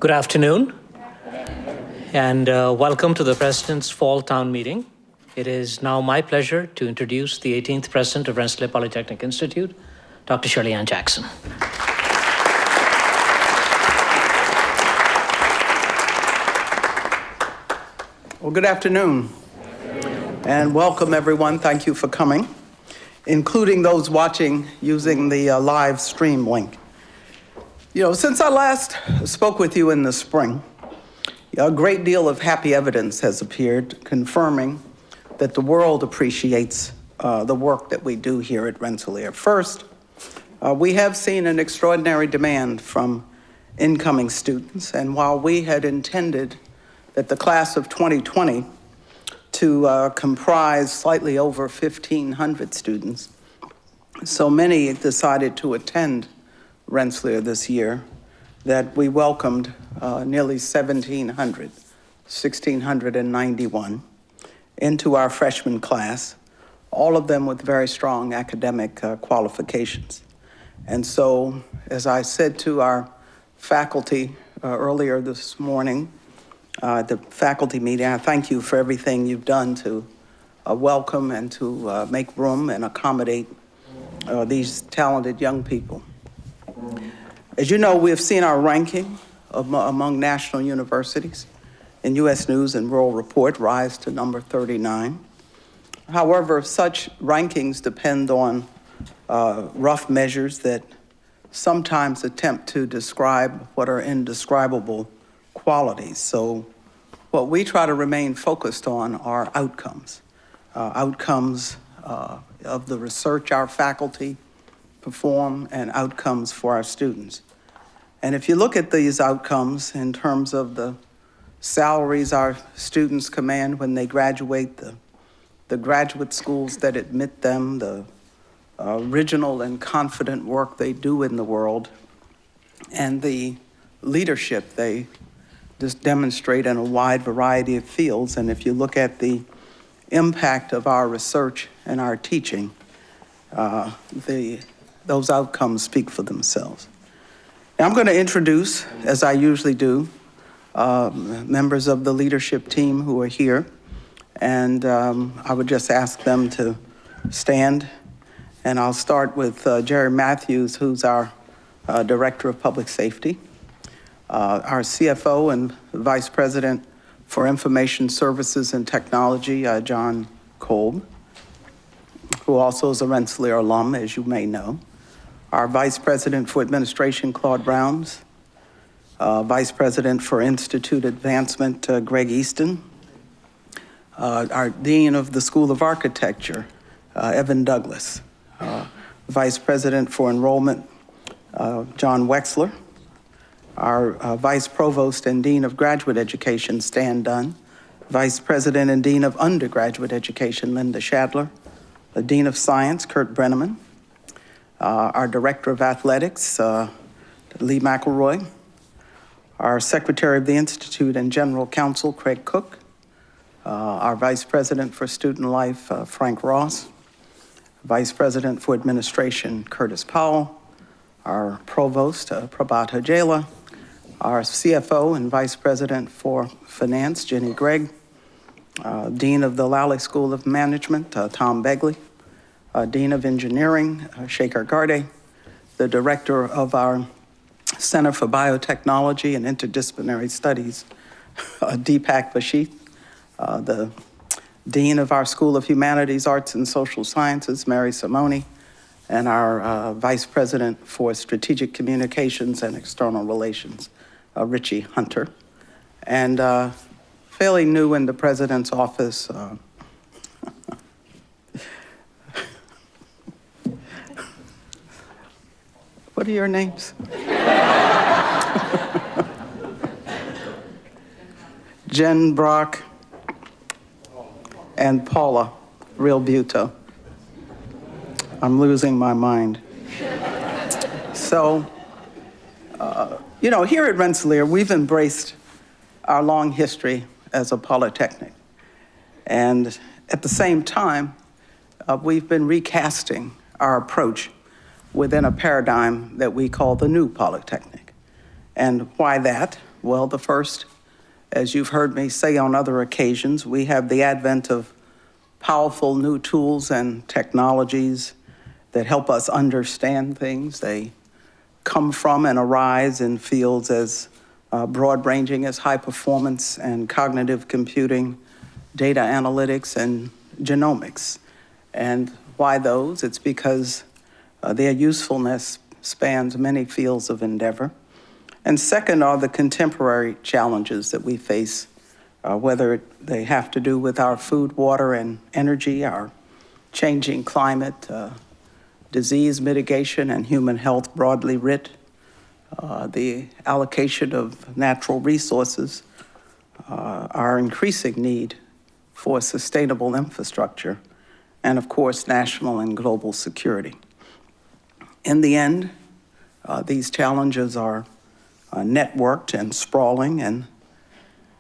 Good afternoon, and welcome to the President's Fall Town Meeting. It is now my pleasure to introduce the 18th President of Rensselaer Polytechnic Institute, Dr. Shirley Ann Jackson. Well, good afternoon, and welcome everyone. Thank you for coming, including those watching using the live stream link. You know, since I last spoke with you in the spring, a great deal of happy evidence has appeared confirming that the world appreciates the work that we do here at Rensselaer. First, we have seen an extraordinary demand from incoming students, and while we had intended that the class of 2020 to comprise slightly over 1,500 students, so many decided to attend Rensselaer this year that we welcomed nearly 1,700, 1,691, into our freshman class, all of them with very strong academic qualifications. And so, as I said to our faculty earlier this morning, the faculty meeting, I thank you for everything you've done to welcome and to make room and accommodate these talented young people. As you know, we have seen our ranking among national universities in U.S. News and World Report rise to number 39. However, such rankings depend on rough measures that sometimes attempt to describe what are indescribable qualities. So what we try to remain focused on are outcomes of the research our faculty perform and outcomes for our students. And if you look at these outcomes in terms of the salaries our students command when they graduate, the graduate schools that admit them, the original and confident work they do in the world, and the leadership they just demonstrate in a wide variety of fields. And if you look at the impact of our research and our teaching, those outcomes speak for themselves. Now, I'm going to introduce, as I usually do, members of the leadership team who are here, and I would just ask them to stand. And I'll start with Jerry Matthews, who's our Director of Public Safety, our CFO and Vice President for Information Services and Technology, John Kolb, who also is a Rensselaer alum, as you may know. Our Vice President for Administration, Claude Browns. Vice President for Institute Advancement, Greg Easton. Our Dean of the School of Architecture, Evan Douglas. Vice President for Enrollment, John Wexler. Our Vice Provost and Dean of Graduate Education, Stan Dunn. Vice President and Dean of Undergraduate Education, Linda Shadler. The Dean of Science, Kurt Brenneman. Our Director of Athletics, Lee McElroy. Our Secretary of the Institute and General Counsel, Craig Cook. Our Vice President for Student Life, Frank Ross. Vice President for Administration, Curtis Powell. Our Provost, Prabhat Hajela. Our CFO and Vice President for Finance, Jenny Gregg. Dean of the Lally School of Management, Tom Begley. Dean of Engineering, Shekhar Garde. The Director of our Center for Biotechnology and Interdisciplinary Studies, Deepak Bashith. The Dean of our School of Humanities, Arts, and Social Sciences, Mary Simone. And our Vice President for Strategic Communications and External Relations, Richie Hunter. And fairly new in the President's office, what are your names? Jen Brock and Paula Real Buto. I'm losing my mind. So, you know, here at Rensselaer, we've embraced our long history as a polytechnic. And at the same time, we've been recasting our approach within a paradigm that we call the new polytechnic. And why that? Well, the first, as you've heard me say on other occasions, we have the advent of powerful new tools and technologies that help us understand things. They come from and arise in fields as broad-ranging as high performance and cognitive computing, data analytics, and genomics. And why those? It's because their usefulness spans many fields of endeavor. And second are the contemporary challenges that we face, whether they have to do with our food, water, and energy, our changing climate, disease mitigation and human health broadly writ, the allocation of natural resources, our increasing need for sustainable infrastructure, and of course, national and global security. In the end, these challenges are networked and sprawling, and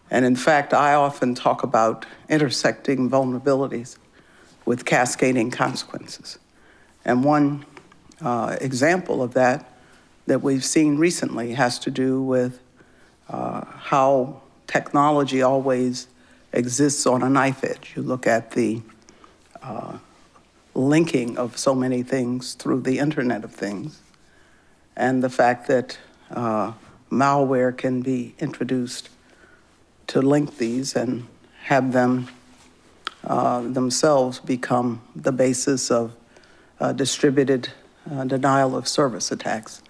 in fact, I often talk about intersecting vulnerabilities with cascading consequences. And one example of that we've seen recently has to do with how technology always exists on a knife edge. You look at the linking of so many things through the Internet of Things, and the fact that malware can be introduced to link these and have them themselves become the basis of distributed denial of service attacks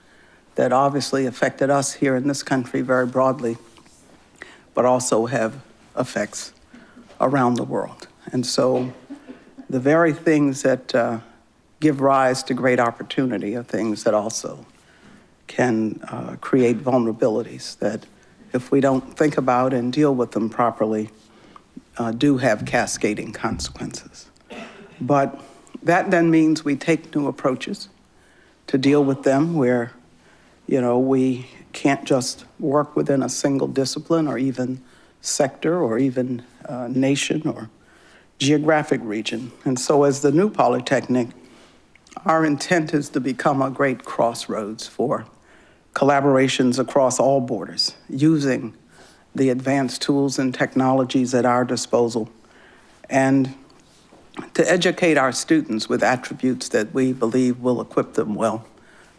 that obviously affected us here in this country very broadly, but also have effects around the world. And so the very things that give rise to great opportunity are things that also can create vulnerabilities that, if we don't think about and deal with them properly, do have cascading consequences. But that then means we take new approaches to deal with them where, we can't just work within a single discipline or even sector or even nation or geographic region. And so as the new Polytechnic, our intent is to become a great crossroads for collaborations across all borders, using the advanced tools and technologies at our disposal, and to educate our students with attributes that we believe will equip them well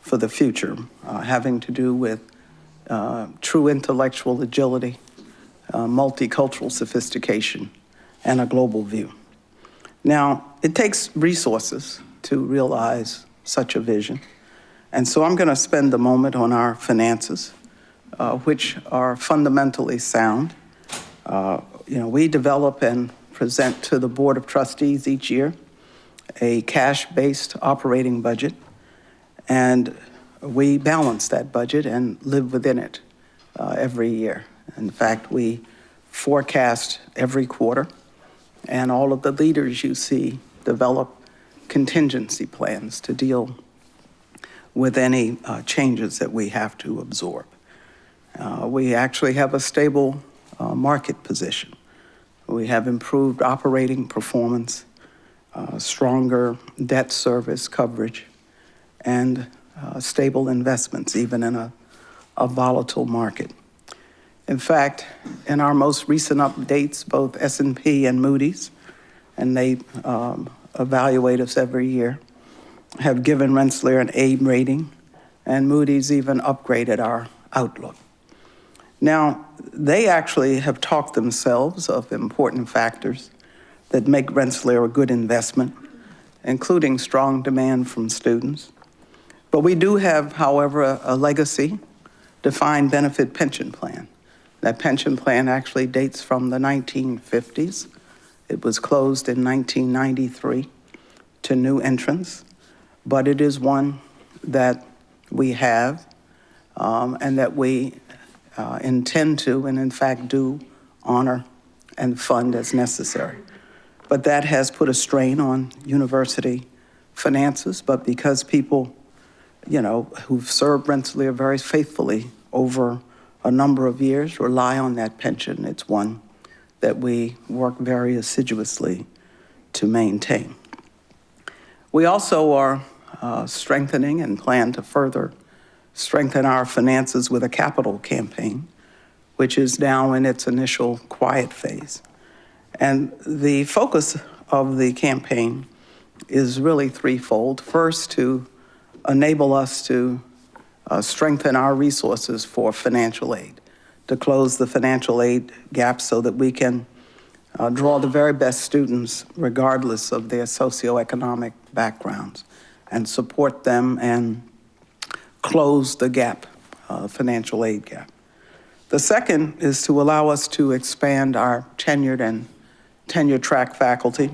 for the future, having to do with true intellectual agility, multicultural sophistication, and a global view. Now, it takes resources to realize such a vision. And so I'm going to spend a moment on our finances, which are fundamentally sound. We develop and present to the Board of Trustees each year a cash-based operating budget, and we balance that budget and live within it every year. In fact, we forecast every quarter, and all of the leaders you see develop contingency plans to deal with any changes that we have to absorb. We actually have a stable market position. We have improved operating performance, stronger debt service coverage, and stable investments, even in a volatile market. In fact, in our most recent updates, both S&P and Moody's, and they evaluate us every year, have given Rensselaer an A rating, and Moody's even upgraded our outlook. Now, they actually have talked themselves of important factors that make Rensselaer a good investment, including strong demand from students. But we do have, however, a legacy defined benefit pension plan. That pension plan actually dates from the 1950s. It was closed in 1993 to new entrants, but it is one that we have and that we intend to, and in fact do, honor and fund as necessary. But that has put a strain on university finances, but because people, who've served Rensselaer very faithfully over a number of years rely on that pension, it's one that we work very assiduously to maintain. We also are strengthening and plan to further strengthen our finances with a capital campaign which is now in its initial quiet phase. And the focus of the campaign is really threefold. First, to enable us to strengthen our resources for financial aid, to close the financial aid gap so that we can draw the very best students regardless of their socioeconomic backgrounds and support them and close the gap, financial aid gap. The second is to allow us to expand our tenured and tenure-track faculty,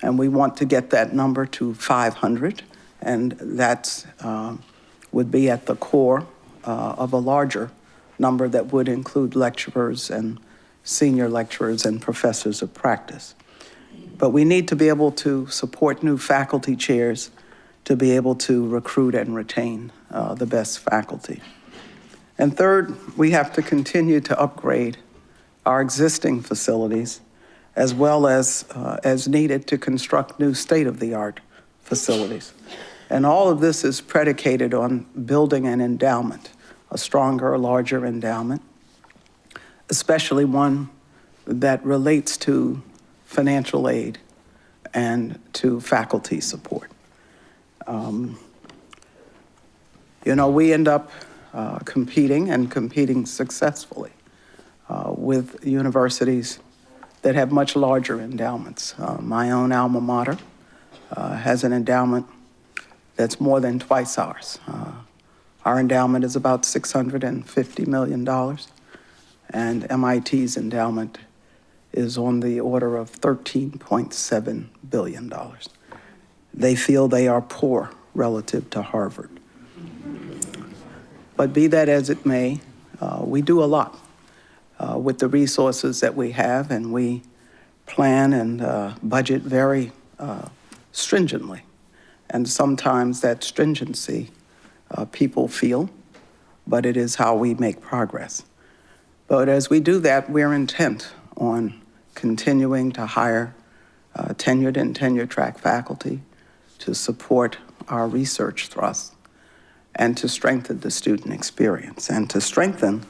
and we want to get that number to 500, and that would be at the core of a larger number that would include lecturers and senior lecturers and professors of practice. But we need to be able to support new faculty chairs to be able to recruit and retain the best faculty. And third, we have to continue to upgrade our existing facilities as well as needed to construct new state-of-the-art facilities. And all of this is predicated on building an endowment, a stronger, larger endowment, especially one that relates to financial aid and to faculty support. We end up competing successfully with universities that have much larger endowments. My own alma mater has an endowment that's more than twice ours. Our endowment is about $650 million, and MIT's endowment is on the order of $13.7 billion. They feel they are poor relative to Harvard. But be that as it may, we do a lot with the resources that we have, and we plan and budget very stringently. And sometimes that stringency people feel, but it is how we make progress. But as we do that, we're intent on continuing to hire tenured and tenure-track faculty to support our research thrust and to strengthen the student experience. And to strengthen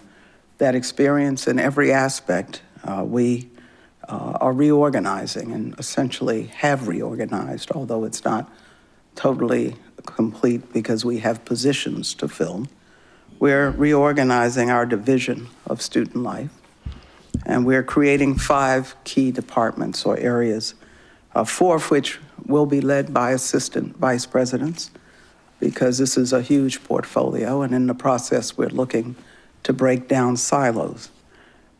that experience in every aspect, we are reorganizing and essentially have reorganized, although it's not totally complete because we have positions to fill. We're reorganizing our division of student life, and we're creating 5 key departments or areas, 4 of which will be led by assistant vice presidents, because this is a huge portfolio, and in the process we're looking to break down silos.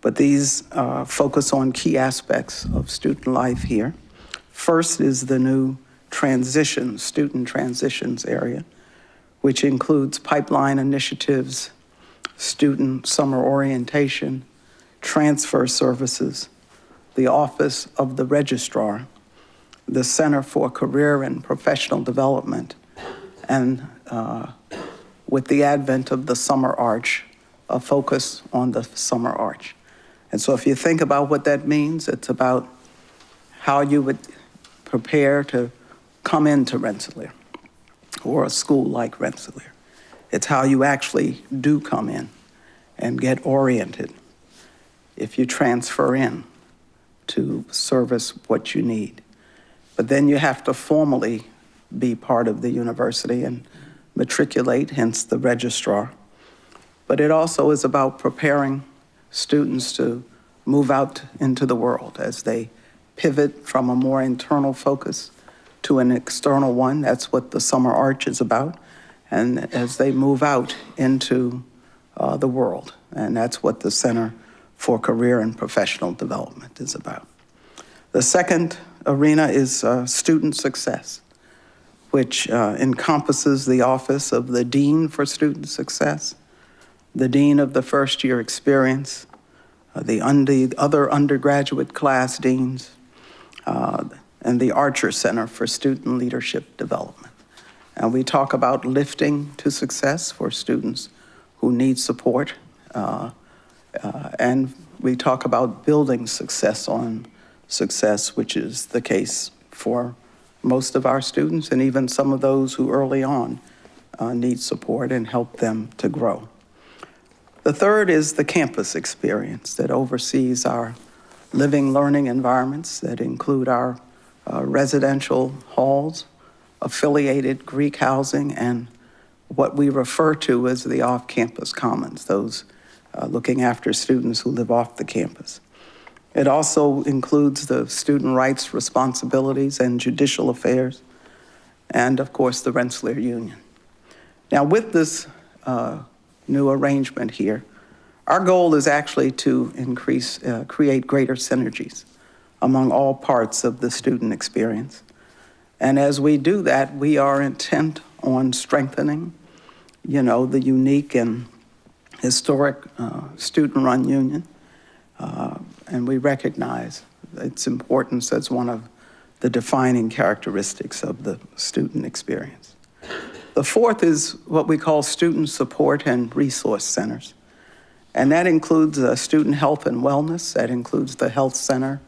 But these focus on key aspects of student life here. First is the new student transitions area, which includes pipeline initiatives, student summer orientation, transfer services, the Office of the Registrar, the Center for Career and Professional Development, and with the advent of the Summer Arch, a focus on the Summer Arch. And so if you think about what that means, it's about how you would prepare to come into Rensselaer or a school like Rensselaer. It's how you actually do come in and get oriented if you transfer in to service what you need. But then you have to formally be part of the university and matriculate, hence the registrar. But it also is about preparing students to move out into the world as they pivot from a more internal focus to an external one. That's what the Summer Arch is about. And as they move out into the world, and that's what the Center for Career and Professional Development is about. The second arena is student success, which encompasses the office of the Dean for Student Success, the Dean of the First Year Experience, the other undergraduate class deans, and the Archer Center for Student Leadership Development. And we talk about lifting to success for students who need support, and we talk about building success on success, which is the case for most of our students and even some of those who early on need support and help them to grow. The third is the campus experience that oversees our living, learning environments that include our residential halls, affiliated Greek housing, and what we refer to as the off-campus commons, those looking after students who live off the campus. It also includes the student rights responsibilities and judicial affairs, and of course the Rensselaer Union. Now with this new arrangement here, our goal is actually to create greater synergies among all parts of the student experience. And as we do that, we are intent on strengthening, the unique and historic student-run union. And we recognize its importance as one of the defining characteristics of the student experience. The fourth is what we call student support and resource centers. And that includes student health and wellness. That includes the health center,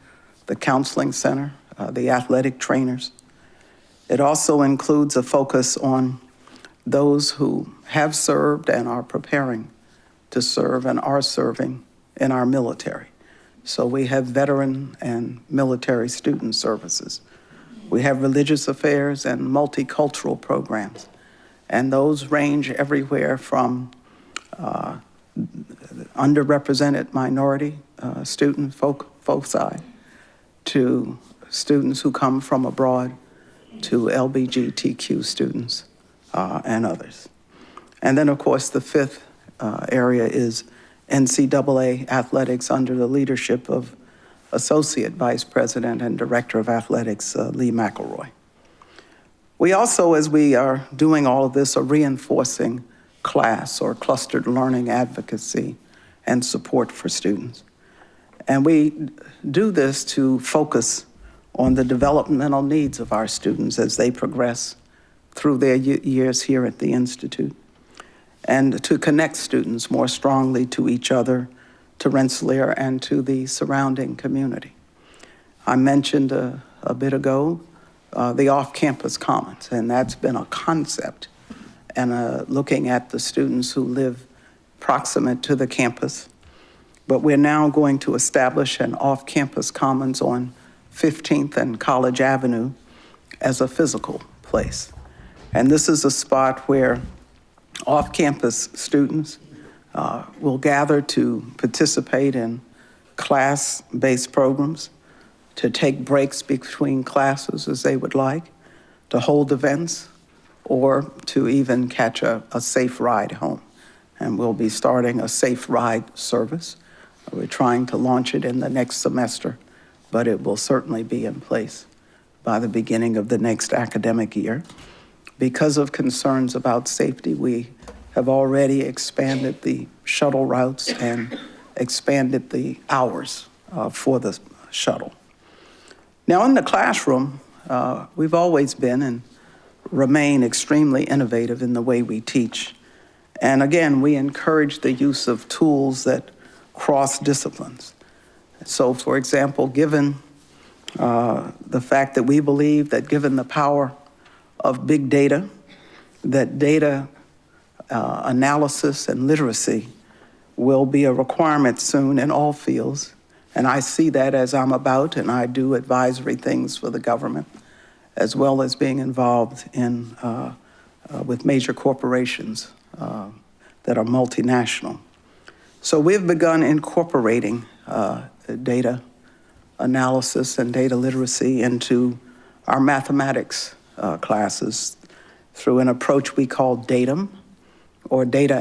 the counseling center, the athletic trainers. It also includes a focus on those who have served and are preparing to serve and are serving in our military. So we have veteran and military student services. We have religious affairs and multicultural programs. And those range everywhere from underrepresented minority student foci to students who come from abroad to LGBTQ students and others. And then, of course, the fifth area is NCAA athletics under the leadership of Associate Vice President and Director of Athletics, Lee McElroy. We also, as we are doing all of this, are reinforcing class or clustered learning advocacy and support for students. And we do this to focus on the developmental needs of our students as they progress through their years here at the Institute, and to connect students more strongly to each other, to Rensselaer, and to the surrounding community. I mentioned a bit ago the off-campus commons, and that's been a concept, and looking at the students who live proximate to the campus. But we're now going to establish an off-campus commons on 15th and College Avenue as a physical place. And this is a spot where off-campus students will gather to participate in class-based programs, to take breaks between classes as they would like, to hold events, or to even catch a safe ride home. And we'll be starting a safe ride service. We're trying to launch it in the next semester, but it will certainly be in place by the beginning of the next academic year. Because of concerns about safety, we have already expanded the shuttle routes and expanded the hours for the shuttle. Now in the classroom, we've always been and remain extremely innovative in the way we teach. And again, we encourage the use of tools that cross disciplines. So for example, given the fact that we believe that given the power of big data, that data analysis and literacy will be a requirement soon in all fields. And I see that as I'm about, and I do advisory things for the government, as well as being involved in with major corporations that are multinational. So we've begun incorporating data analysis and data literacy into our mathematics classes through an approach we call DATUM, or data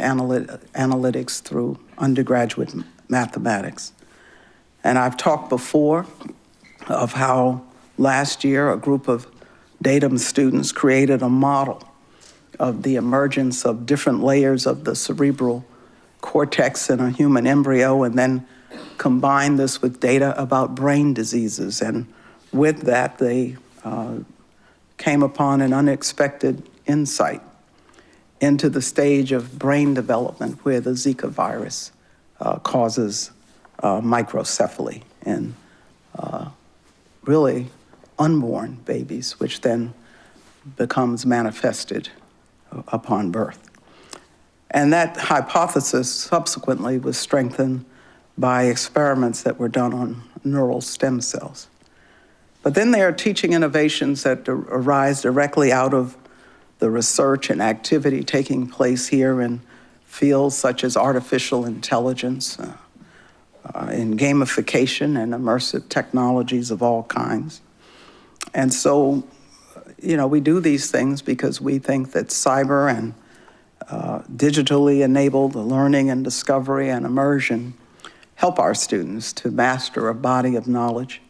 analytics through undergraduate mathematics. And I've talked before of how last year a group of DATUM students created a model of the emergence of different layers of the cerebral cortex in a human embryo, and then combined this with data about brain diseases. And with that, they came upon an unexpected insight into the stage of brain development where the Zika virus causes microcephaly in really unborn babies, which then becomes manifested upon birth. And that hypothesis subsequently was strengthened by experiments that were done on neural stem cells. But then there are teaching innovations that arise directly out of the research and activity taking place here in fields such as artificial intelligence, in gamification and immersive technologies of all kinds. And so, we do these things because we think that cyber and digitally enabled learning and discovery and immersion help our students to master a body of knowledge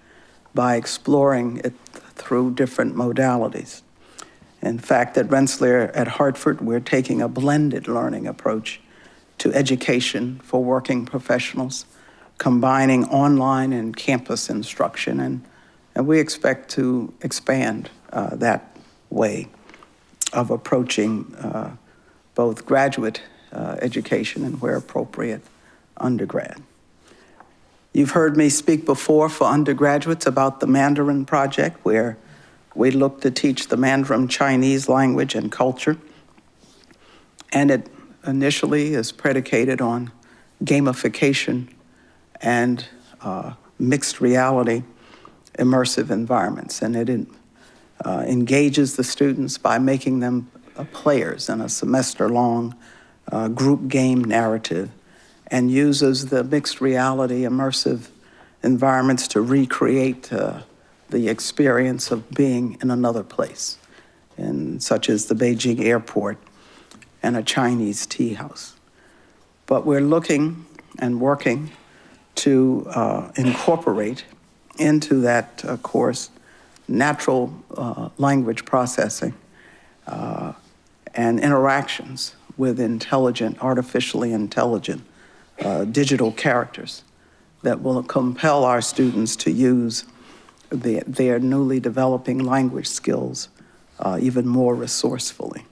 by exploring it through different modalities. In fact, at Rensselaer at Hartford, we're taking a blended learning approach to education for working professionals, combining online and campus instruction, and we expect to expand that way of approaching both graduate education and, where appropriate, undergrad. You've heard me speak before for undergraduates about the Mandarin Project, where we look to teach the Mandarin Chinese language and culture. And it initially is predicated on gamification and mixed reality immersive environments. And it engages the students by making them players in a semester-long group game narrative, and uses the mixed reality immersive environments to recreate the experience of being in another place, such as the Beijing airport and a Chinese tea house. But we're looking and working to incorporate into that course natural language processing and interactions with artificially intelligent digital characters that will compel our students to use their newly developing language skills even more resourcefully.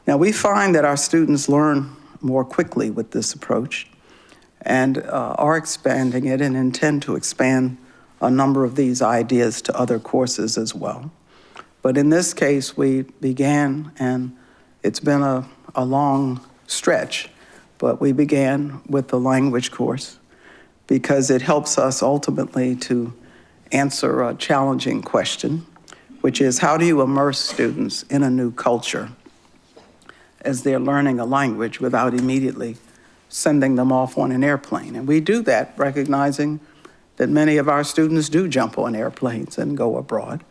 Now, we find that our students learn more quickly with this approach and are expanding it and intend to expand a number of these ideas to other courses as well. But in this case, we began, and it's been a long stretch, but we began with the language course because it helps us ultimately to answer a challenging question, which is, how do you immerse students in a new culture as they're learning a language without immediately sending them off on an airplane? And we do that recognizing that many of our students do jump on airplanes and go abroad.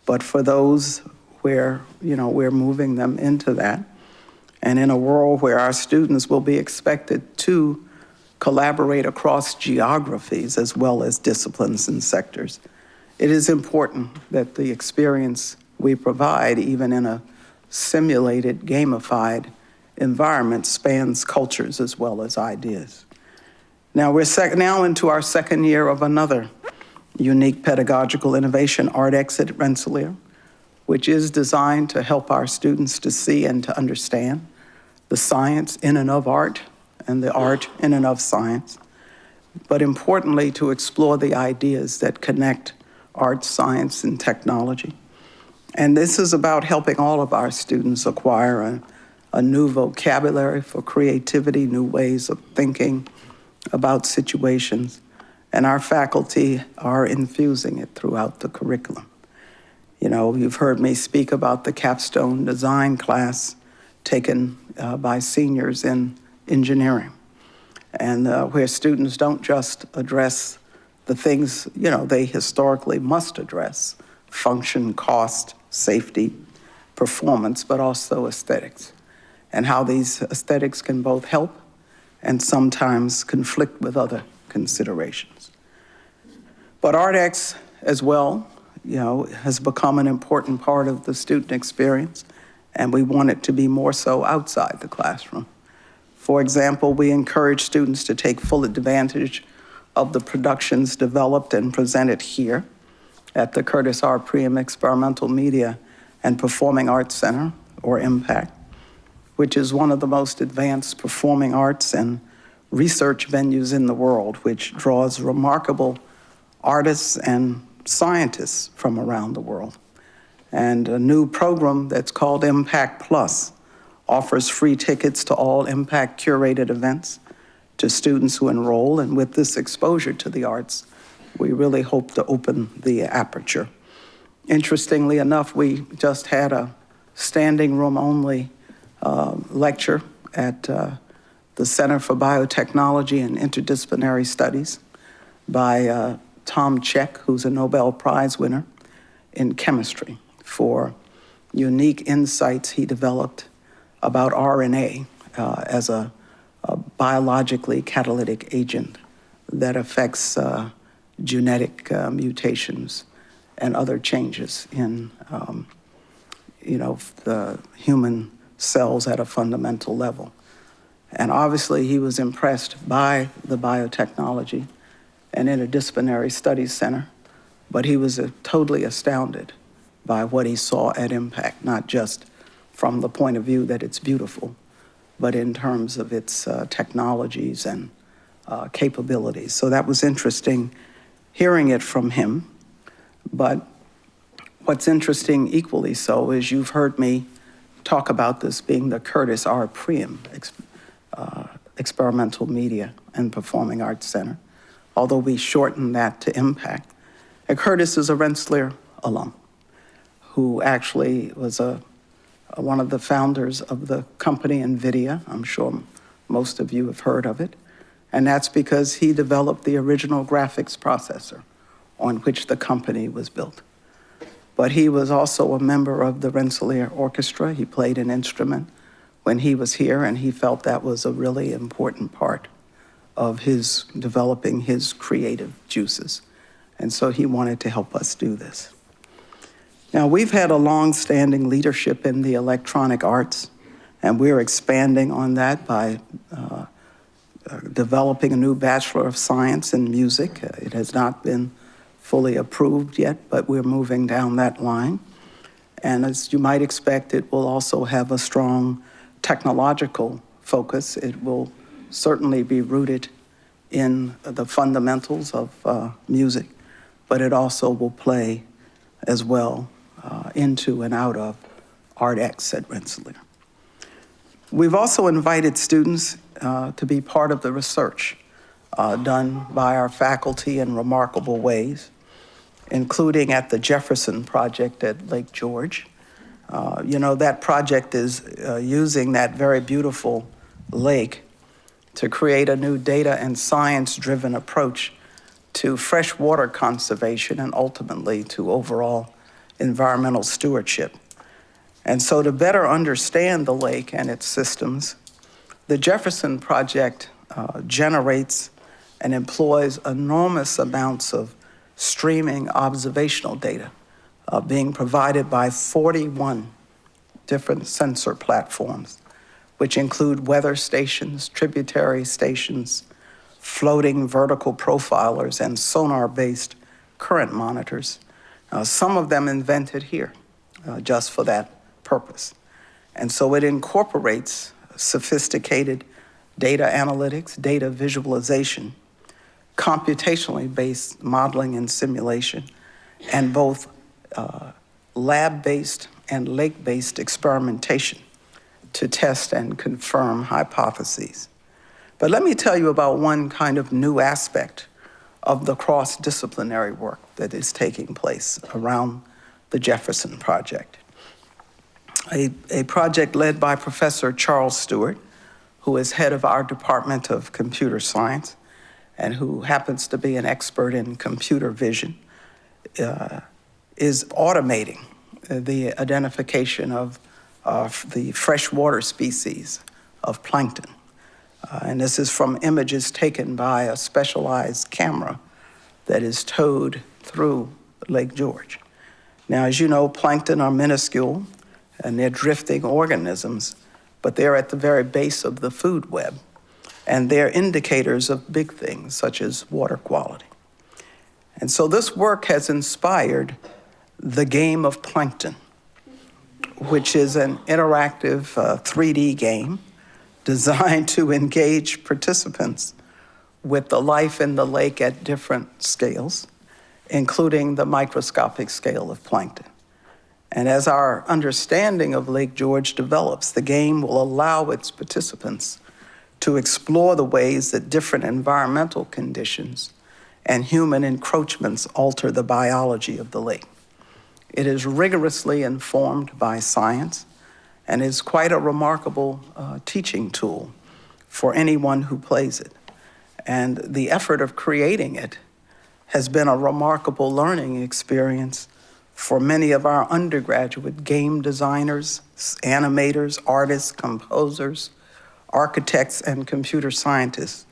But for those where, we're moving them into that, and in a world where our students will be expected to collaborate across geographies as well as disciplines and sectors, it is important that the experience we provide, even in a simulated, gamified environment, spans cultures as well as ideas. Now, we're now into our second year of another unique pedagogical innovation, ArtX at Rensselaer, which is designed to help our students to see and to understand the science in and of art and the art in and of science, but importantly, to explore the ideas that connect art, science, and technology. And this is about helping all of our students acquire a new vocabulary for creativity, new ways of thinking about situations, and our faculty are infusing it throughout the curriculum. You've heard me speak about the capstone design class taken by seniors in engineering, and where students don't just address the things, they historically must address: function, cost, safety, performance, but also aesthetics, and how these aesthetics can both help and sometimes conflict with other considerations. But ArtX as well, has become an important part of the student experience, and we want it to be more so outside the classroom. For example, we encourage students to take full advantage of the productions developed and presented here at the Curtis R. Priam Experimental Media and Performing Arts Center, or IMPACT, which is one of the most advanced performing arts and research venues in the world, which draws remarkable artists and scientists from around the world. And a new program that's called Impact Plus offers free tickets to all Impact curated events to students who enroll. And with this exposure to the arts, we really hope to open the aperture. Interestingly enough, we just had a standing room only lecture at the Center for Biotechnology and Interdisciplinary Studies by Tom Cech, who's a Nobel Prize winner in chemistry, for unique insights he developed about RNA as a biologically catalytic agent that affects genetic mutations and other changes in the human cells at a fundamental level. And obviously he was impressed by the Biotechnology and Interdisciplinary Studies Center, but he was totally astounded by what he saw at Impact, not just from the point of view that it's beautiful, but in terms of its technologies and capabilities. So that was interesting hearing it from him. But what's interesting equally so is you've heard me talk about this being the Curtis R. Priam Experimental Media and Performing Arts Center, although we shortened that to Impact. And Curtis is a Rensselaer alum who actually was one of the founders of the company NVIDIA. I'm sure most of you have heard of it. And that's because he developed the original graphics processor on which the company was built. But he was also a member of the Rensselaer Orchestra. He played an instrument when he was here, and he felt that was a really important part of his developing his creative juices. And so he wanted to help us do this. Now, we've had a long-standing leadership in the electronic arts, and we're expanding on that by developing a new Bachelor of Science in Music. It has not been fully approved yet, but we're moving down that line. And as you might expect, it will also have a strong technological focus. It will certainly be rooted in the fundamentals of music, but it also will play as well into and out of ArtX at Rensselaer. We've also invited students to be part of the research done by our faculty in remarkable ways, including at the Jefferson Project at Lake George. That project is using that very beautiful lake to create a new data and science-driven approach to freshwater conservation and ultimately to overall environmental stewardship. And so to better understand the lake and its systems, the Jefferson Project generates and employs enormous amounts of streaming observational data being provided by 41 different sensor platforms, which include weather stations, tributary stations, floating vertical profilers, and sonar-based current monitors, some of them invented here just for that purpose. And so it incorporates sophisticated data analytics, data visualization, computationally based modeling and simulation, and both lab-based and lake-based experimentation to test and confirm hypotheses. But let me tell you about one kind of new aspect of the cross-disciplinary work that is taking place around the Jefferson Project. A project led by Professor Charles Stewart, who is head of our Department of Computer Science and who happens to be an expert in computer vision, is automating the identification of the freshwater species of plankton. And this is from images taken by a specialized camera that is towed through Lake George. Now, as you know, plankton are minuscule and they're drifting organisms, but they're at the very base of the food web, and they're indicators of big things such as water quality. And so this work has inspired the game of Plankton, which is an interactive 3D game designed to engage participants with the life in the lake at different scales, including the microscopic scale of plankton. And as our understanding of Lake George develops, the game will allow its participants to explore the ways that different environmental conditions and human encroachments alter the biology of the lake. It is rigorously informed by science and is quite a remarkable teaching tool for anyone who plays it. And the effort of creating it has been a remarkable learning experience for many of our undergraduate game designers, animators, artists, composers, architects, and computer scientists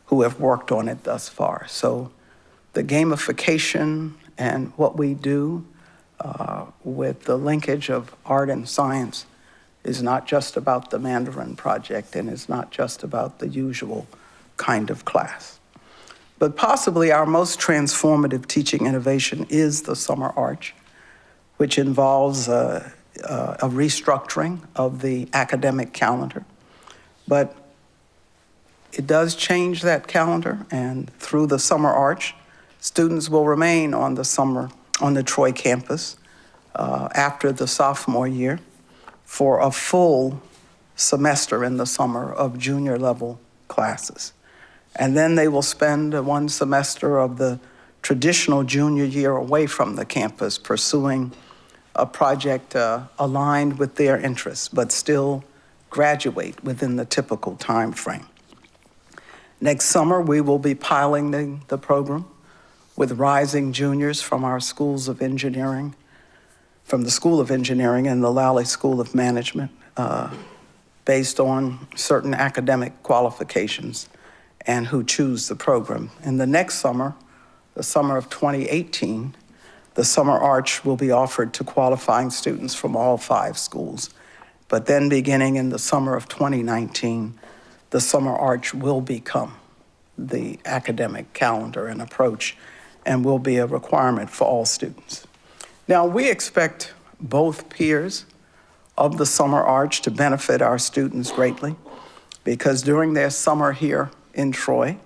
who have worked on it thus far. So the gamification and what we do with the linkage of art and science is not just about the Mandarin Project and is not just about the usual kind of class. But possibly our most transformative teaching innovation is the Summer Arch, which involves a restructuring of the academic calendar. But it does change that calendar, and through the Summer Arch, students will remain on the Troy campus after the sophomore year for a full semester in the summer of junior level classes. And then they will spend one semester of the traditional junior year away from the campus pursuing a project aligned with their interests, but still graduate within the typical time frame. Next summer, we will be piloting the program with rising juniors from our schools of engineering, from the School of Engineering and the Lally School of Management, based on certain academic qualifications and who choose the program. In the next summer, the summer of 2018, the Summer Arch will be offered to qualifying students from all 5 schools. But then beginning in the summer of 2019, the Summer Arch will become the academic calendar and approach and will be a requirement for all students. Now, we expect both peers of the Summer Arch to benefit our students greatly because during their summer here in Troy,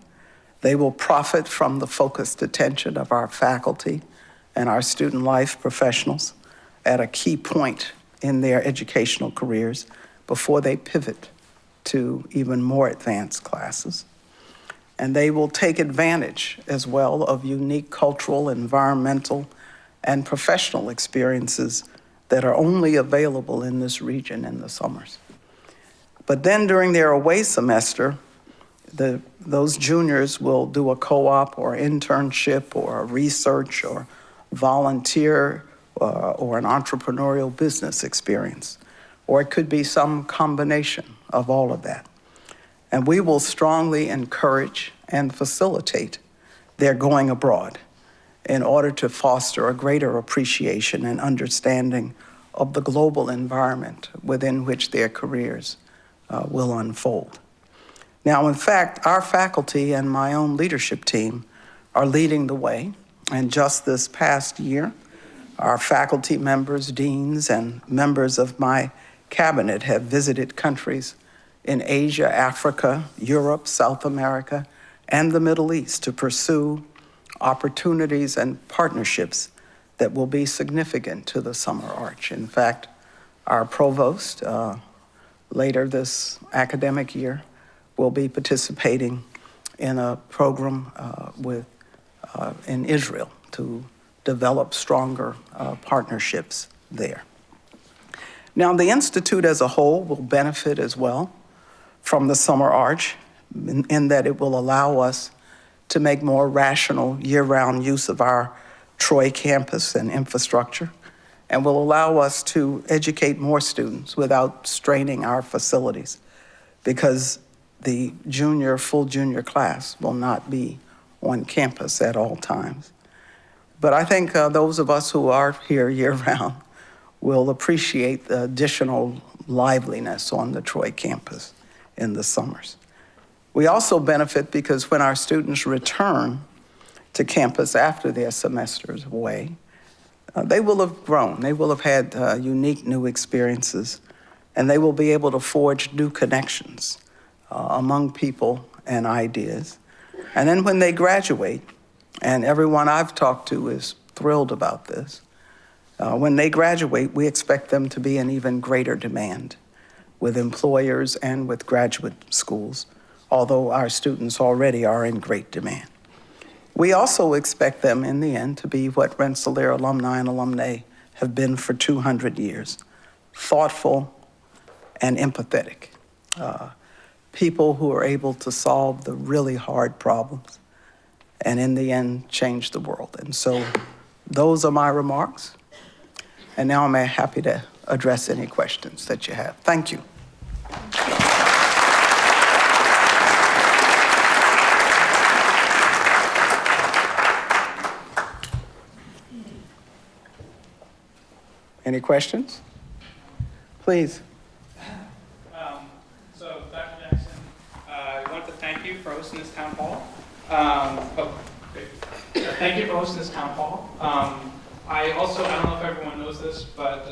they will profit from the focused attention of our faculty and our student life professionals at a key point in their educational careers before they pivot to even more advanced classes. And they will take advantage as well of unique cultural, environmental, and professional experiences that are only available in this region in the summers. But then during their away semester, those juniors will do a co-op or internship or a research or volunteer or an entrepreneurial business experience, or it could be some combination of all of that. And we will strongly encourage and facilitate their going abroad in order to foster a greater appreciation and understanding of the global environment within which their careers will unfold. Now, in fact, our faculty and my own leadership team are leading the way. And just this past year, our faculty members, deans, and members of my cabinet have visited countries in Asia, Africa, Europe, South America, and the Middle East to pursue opportunities and partnerships that will be significant to the Summer Arch. In fact, our provost, later this academic year, will be participating in a program in Israel to develop stronger partnerships there. Now, the Institute as a whole will benefit as well from the Summer Arch in that it will allow us to make more rational year-round use of our Troy campus and infrastructure, and will allow us to educate more students without straining our facilities, because the full junior class will not be on campus at all times. But I think those of us who are here year-round will appreciate the additional liveliness on the Troy campus in the summers. We also benefit because when our students return to campus after their semesters away, they will have grown. They will have had unique new experiences, and they will be able to forge new connections among people and ideas. And then when they graduate, and everyone I've talked to is thrilled about this, When they graduate, we expect them to be in even greater demand with employers and with graduate schools, although our students already are in great demand. We also expect them in the end to be what Rensselaer alumni and alumnae have been for 200 years, thoughtful and empathetic. People who are able to solve the really hard problems and in the end change the world. And so those are my remarks. And now I'm happy to address any questions that you have. Thank you. Any questions? Please. So, Dr. Jackson, I want to thank you for hosting this town hall. Thank you for hosting this town hall. I don't know if everyone knows this, but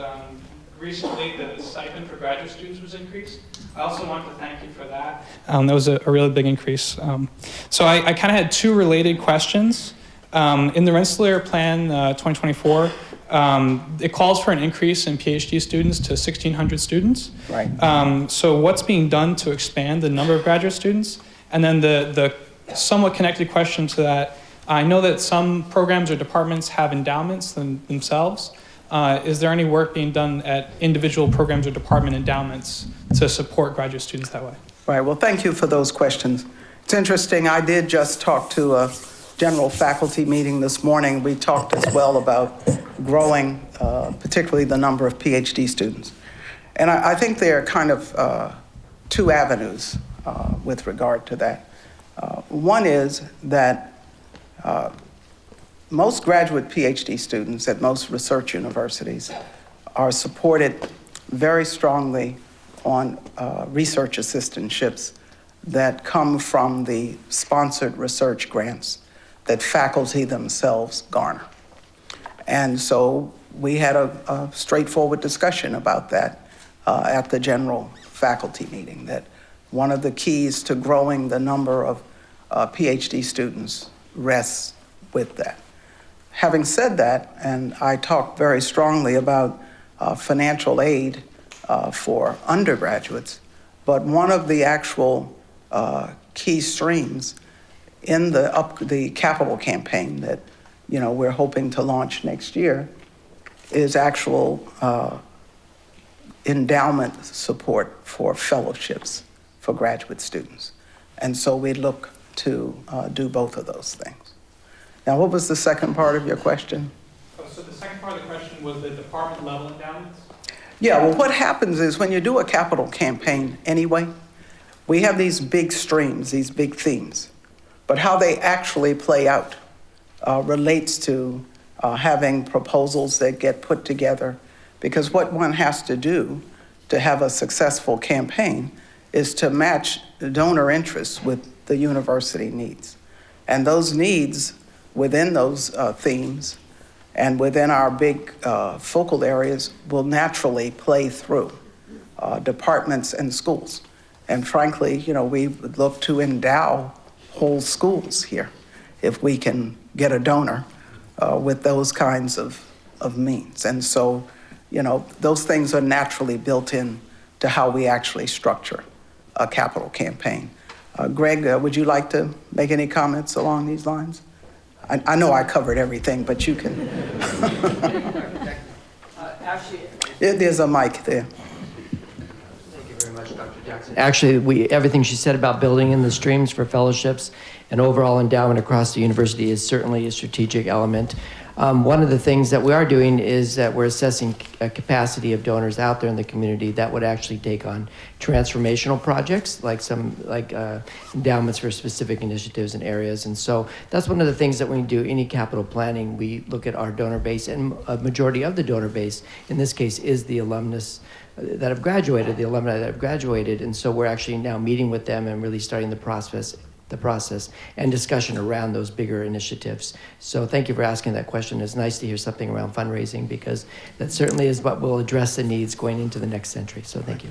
recently the stipend for graduate students was increased. I also want to thank you for that. That was a really big increase. So I kind of had two related questions. In the Rensselaer Plan 2024, it calls for an increase in PhD students to 1,600 students. Right. So what's being done to expand the number of graduate students? And then the somewhat connected question to that, I know that some programs or departments have endowments themselves. Is there any work being done at individual programs or department endowments to support graduate students that way? Right, well, thank you for those questions. It's interesting, I did just talk to a general faculty meeting this morning. We talked as well about growing, particularly the number of PhD students. And I think there are kind of two avenues with regard to that. One is that most graduate PhD students at most research universities are supported very strongly on research assistantships that come from the sponsored research grants that faculty themselves garner. And so we had a straightforward discussion about that at the general faculty meeting, that one of the keys to growing the number of PhD students rests with that. Having said that, and I talked very strongly about financial aid for undergraduates, but one of the actual key streams in the capital campaign that we're hoping to launch next year is actual endowment support for fellowships for graduate students. And so we look to do both of those things. Now, what was the second part of your question? So the second part of the question was the department level endowments? Yeah, well, what happens is when you do a capital campaign anyway, we have these big streams, these big themes, but how they actually play out relates to having proposals that get put together, because what one has to do to have a successful campaign is to match donor interests with the university needs. And those needs within those themes and within our big focal areas will naturally play through departments and schools. And frankly, we would look to endow whole schools here if we can get a donor with those kinds of means. And so, those things are naturally built in to how we actually structure a capital campaign. Greg, would you like to make any comments along these lines? I know I covered everything, but you can. Actually, There's a mic there. thank you very much, Dr. Jackson. Actually, everything she said about building in the streams for fellowships and overall endowment across the university is certainly a strategic element. One of the things that we are doing is that we're assessing a capacity of donors out there in the community that would actually take on transformational projects, like endowments for specific initiatives and areas. And so that's one of the things that when we do any capital planning, we look at our donor base, and a majority of the donor base, in this case, is the alumnus that have graduated, the alumni that have graduated. And so we're actually now meeting with them and really starting the process and discussion around those bigger initiatives. So thank you for asking that question. It's nice to hear something around fundraising, because that certainly is what will address the needs going into the next century. So thank you.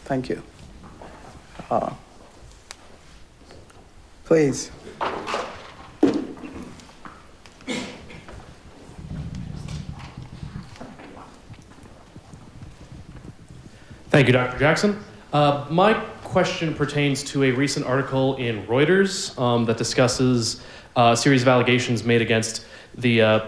Thank you. Please. Thank you, Dr. Jackson. My question pertains to a recent article in Reuters that discusses a series of allegations made against the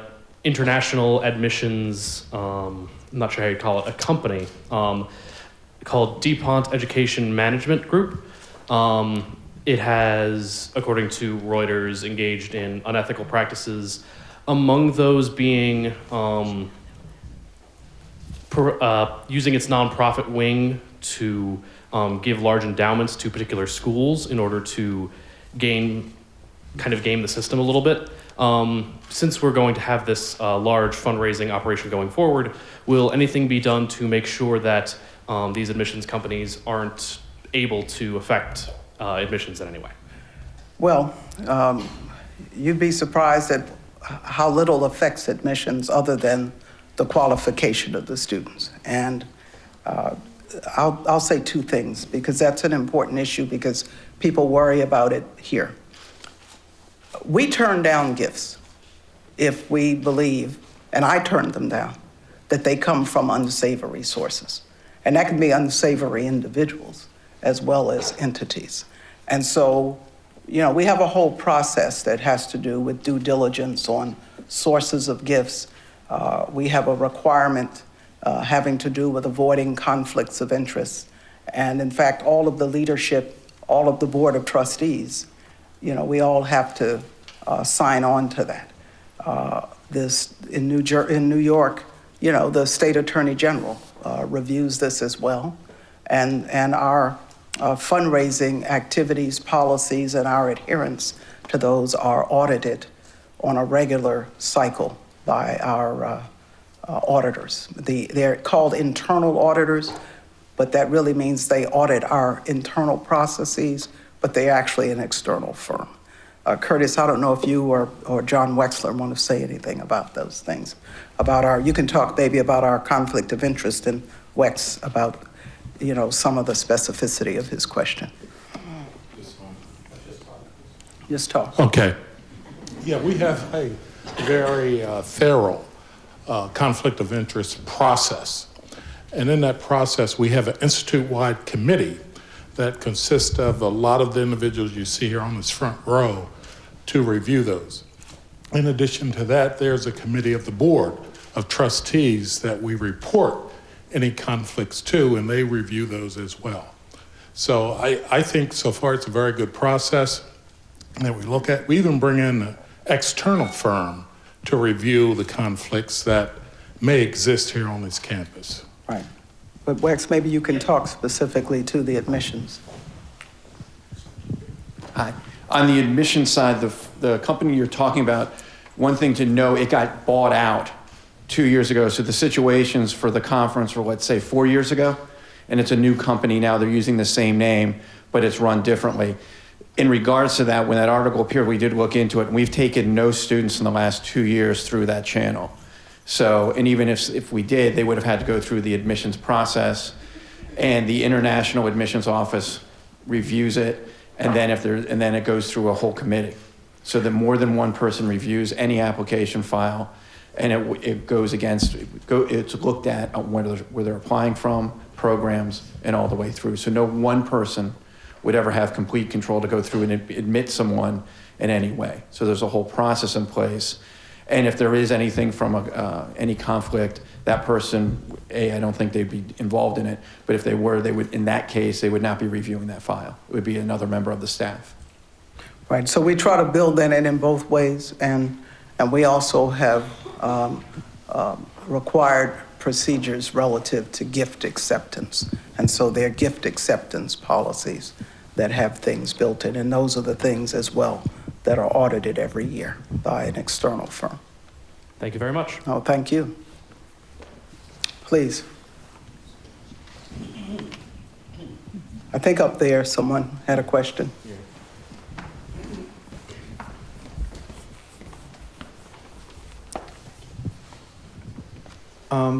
international admissions, I'm not sure how you call it, a company called DuPont Education Management Group. It has, according to Reuters, engaged in unethical practices, among those being using its nonprofit wing to give large endowments to particular schools in order to game the system a little bit. Since we're going to have this large fundraising operation going forward, will anything be done to make sure that these admissions companies aren't able to affect admissions in any way? Well, you'd be surprised at how little affects admissions other than the qualification of the students. And I'll say two things, because that's an important issue, because people worry about it here. We turn down gifts if we believe, and I turn them down, that they come from unsavory sources. And that can be unsavory individuals as well as entities. And so, we have a whole process that has to do with due diligence on sources of gifts. We have a requirement having to do with avoiding conflicts of interest. And in fact, all of the leadership, all of the board of trustees, we all have to sign on to that. This in New York, the state attorney general reviews this as well, and our fundraising activities, policies, and our adherence to those are audited on a regular cycle by our auditors. They're called internal auditors, but that really means they audit our internal processes, but they're actually an external firm. Curtis, I don't know if you or John Wexler want to say anything about those things. You can talk maybe about our conflict of interest, and Wex about, some of the specificity of his question. Just talk. Okay. Yeah, we have a very thorough conflict of interest process. And in that process, we have an institute-wide committee that consists of a lot of the individuals you see here on this front row to review those. In addition to that, there's a committee of the board of trustees that we report any conflicts to, and they review those as well. So I think so far it's a very good process that we look at. We even bring in an external firm to review the conflicts that may exist here on this campus. Right. But Wex, maybe you can talk specifically to the admissions. Hi. On the admission side, the company you're talking about, one thing to know, it got bought out 2 years ago. So the situations for the conference were, let's say, 4 years ago, and it's a new company now. They're using the same name, but it's run differently. In regards to that, when that article appeared, we did look into it, and we've taken no students in the last 2 years through that channel. So, and even if we did, they would have had to go through the admissions process, and the International Admissions Office reviews it, and then then it goes through a whole committee. So that more than one person reviews any application file, and it goes against, it's looked at where they're applying from, programs, and all the way through. So no one person would ever have complete control to go through and admit someone in any way. So there's a whole process in place. And if there is anything from any conflict, that person, I don't think they'd be involved in it. But if they were, they would, in that case, they would not be reviewing that file. It would be another member of the staff. Right, so we try to build that in both ways, and we also have required procedures relative to gift acceptance. And so there are gift acceptance policies that have things built in, and those are the things as well that are audited every year by an external firm. Thank you very much. Oh, thank you. Please. I think up there someone had a question.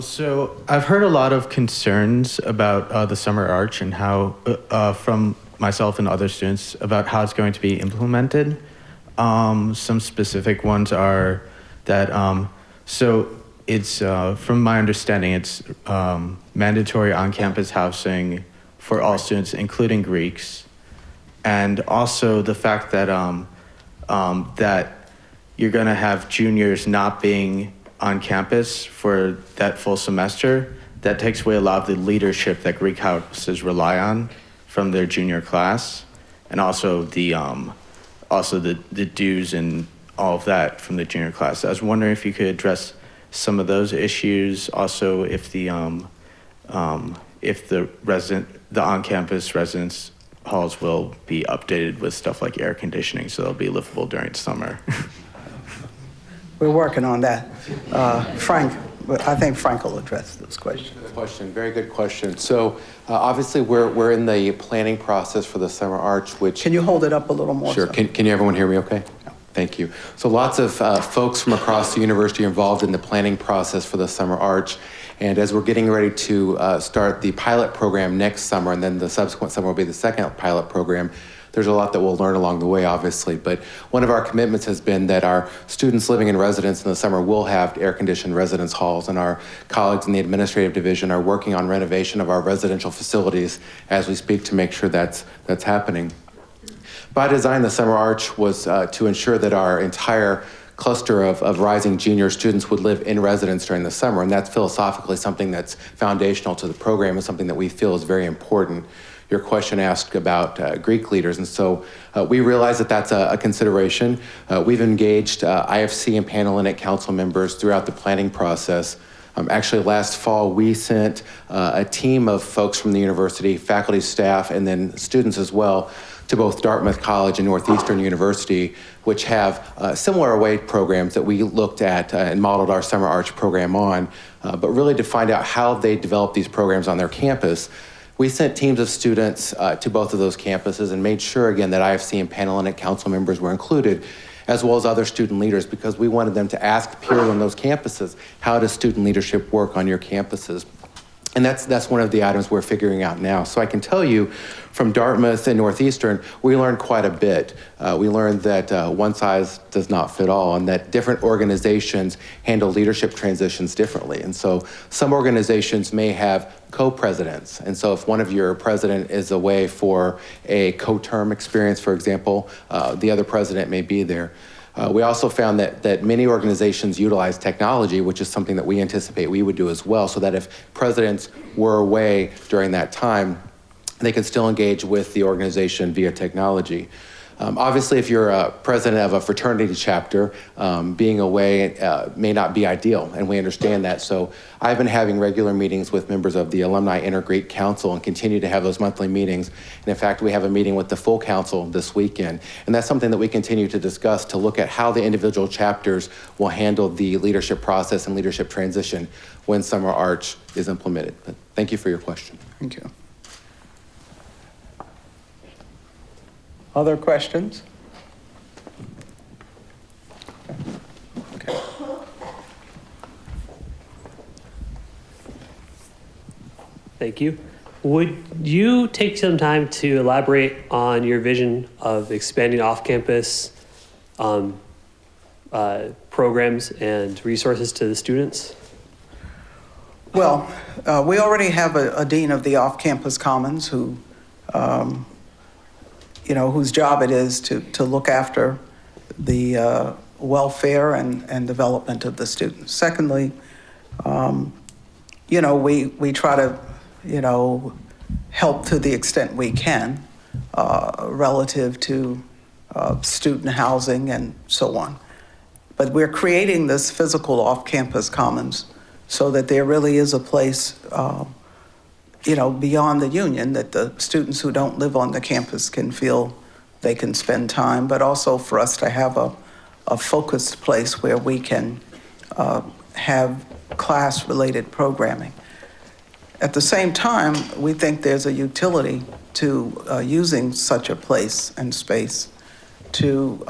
So I've heard a lot of concerns about the Summer Arch and how, from myself and other students, about how it's going to be implemented. Some specific ones are that, so it's, from my understanding, it's mandatory on-campus housing for all students, including Greeks, and also the fact that that you're going to have juniors not being on campus for that full semester. That takes away a lot of the leadership that Greek houses rely on from their junior class, and also the dues and all of that from the junior class. I was wondering if you could address some of those issues. Also, if the on-campus residence halls will be updated with stuff like air conditioning, so they'll be livable during summer. We're working on that. Frank, I think Frank will address those questions. Good question, very good question. So obviously we're in the planning process for the Summer Arch, which... Can you hold it up a little more? Sure, so? can everyone hear me okay? Thank you. So lots of folks from across the university involved in the planning process for the Summer Arch. And as we're getting ready to start the pilot program next summer, and then the subsequent summer will be the second pilot program, there's a lot that we'll learn along the way, obviously. But one of our commitments has been that our students living in residence in the summer will have air-conditioned residence halls, and our colleagues in the administrative division are working on renovation of our residential facilities as we speak to make sure that's happening. By design, the Summer Arch was to ensure that our entire cluster of rising junior students would live in residence during the summer, and that's philosophically something that's foundational to the program and something that we feel is very important. Your question asked about Greek leaders, and so we realize that that's a consideration. We've engaged IFC and Panhellenic council members throughout the planning process. Actually, last fall, we sent a team of folks from the university, faculty, staff, and then students as well, to both Dartmouth College and Northeastern University, which have similar away programs that we looked at and modeled our Summer Arch program on, but really to find out how they develop these programs on their campus. We sent teams of students to both of those campuses and made sure, again, that IFC and Panhellenic council members were included, as well as other student leaders, because we wanted them to ask peers on those campuses, how does student leadership work on your campuses? And that's one of the items we're figuring out now. So I can tell you from Dartmouth and Northeastern, we learned quite a bit. We learned that one size does not fit all, and that different organizations handle leadership transitions differently. And so some organizations may have co-presidents. And so if one of your president is away for a co-term experience, for example, the other president may be there. We also found that many organizations utilize technology, which is something that we anticipate we would do as well, so that if presidents were away during that time, they could still engage with the organization via technology. Obviously, if you're a president of a fraternity chapter, being away may not be ideal, and we understand that. So I've been having regular meetings with members of the Alumni Inter-Greek Council and continue to have those monthly meetings. And in fact, we have a meeting with the full council this weekend. And that's something that we continue to discuss to look at how the individual chapters will handle the leadership process and leadership transition when Summer Arch is implemented. But thank you for your question. Thank you. Other questions? Okay. Thank you. Would you take some time to elaborate on your vision of expanding off-campus programs and resources to the students? Well, we already have a dean of the off-campus commons who whose job it is to look after the welfare and development of the students. Secondly, we try to, help to the extent we can relative to student housing and so on. But we're creating this physical off-campus commons so that there really is a place beyond the union, that the students who don't live on the campus can feel they can spend time, but also for us to have a focused place where we can have class-related programming. At the same time, we think there's a utility to using such a place and space to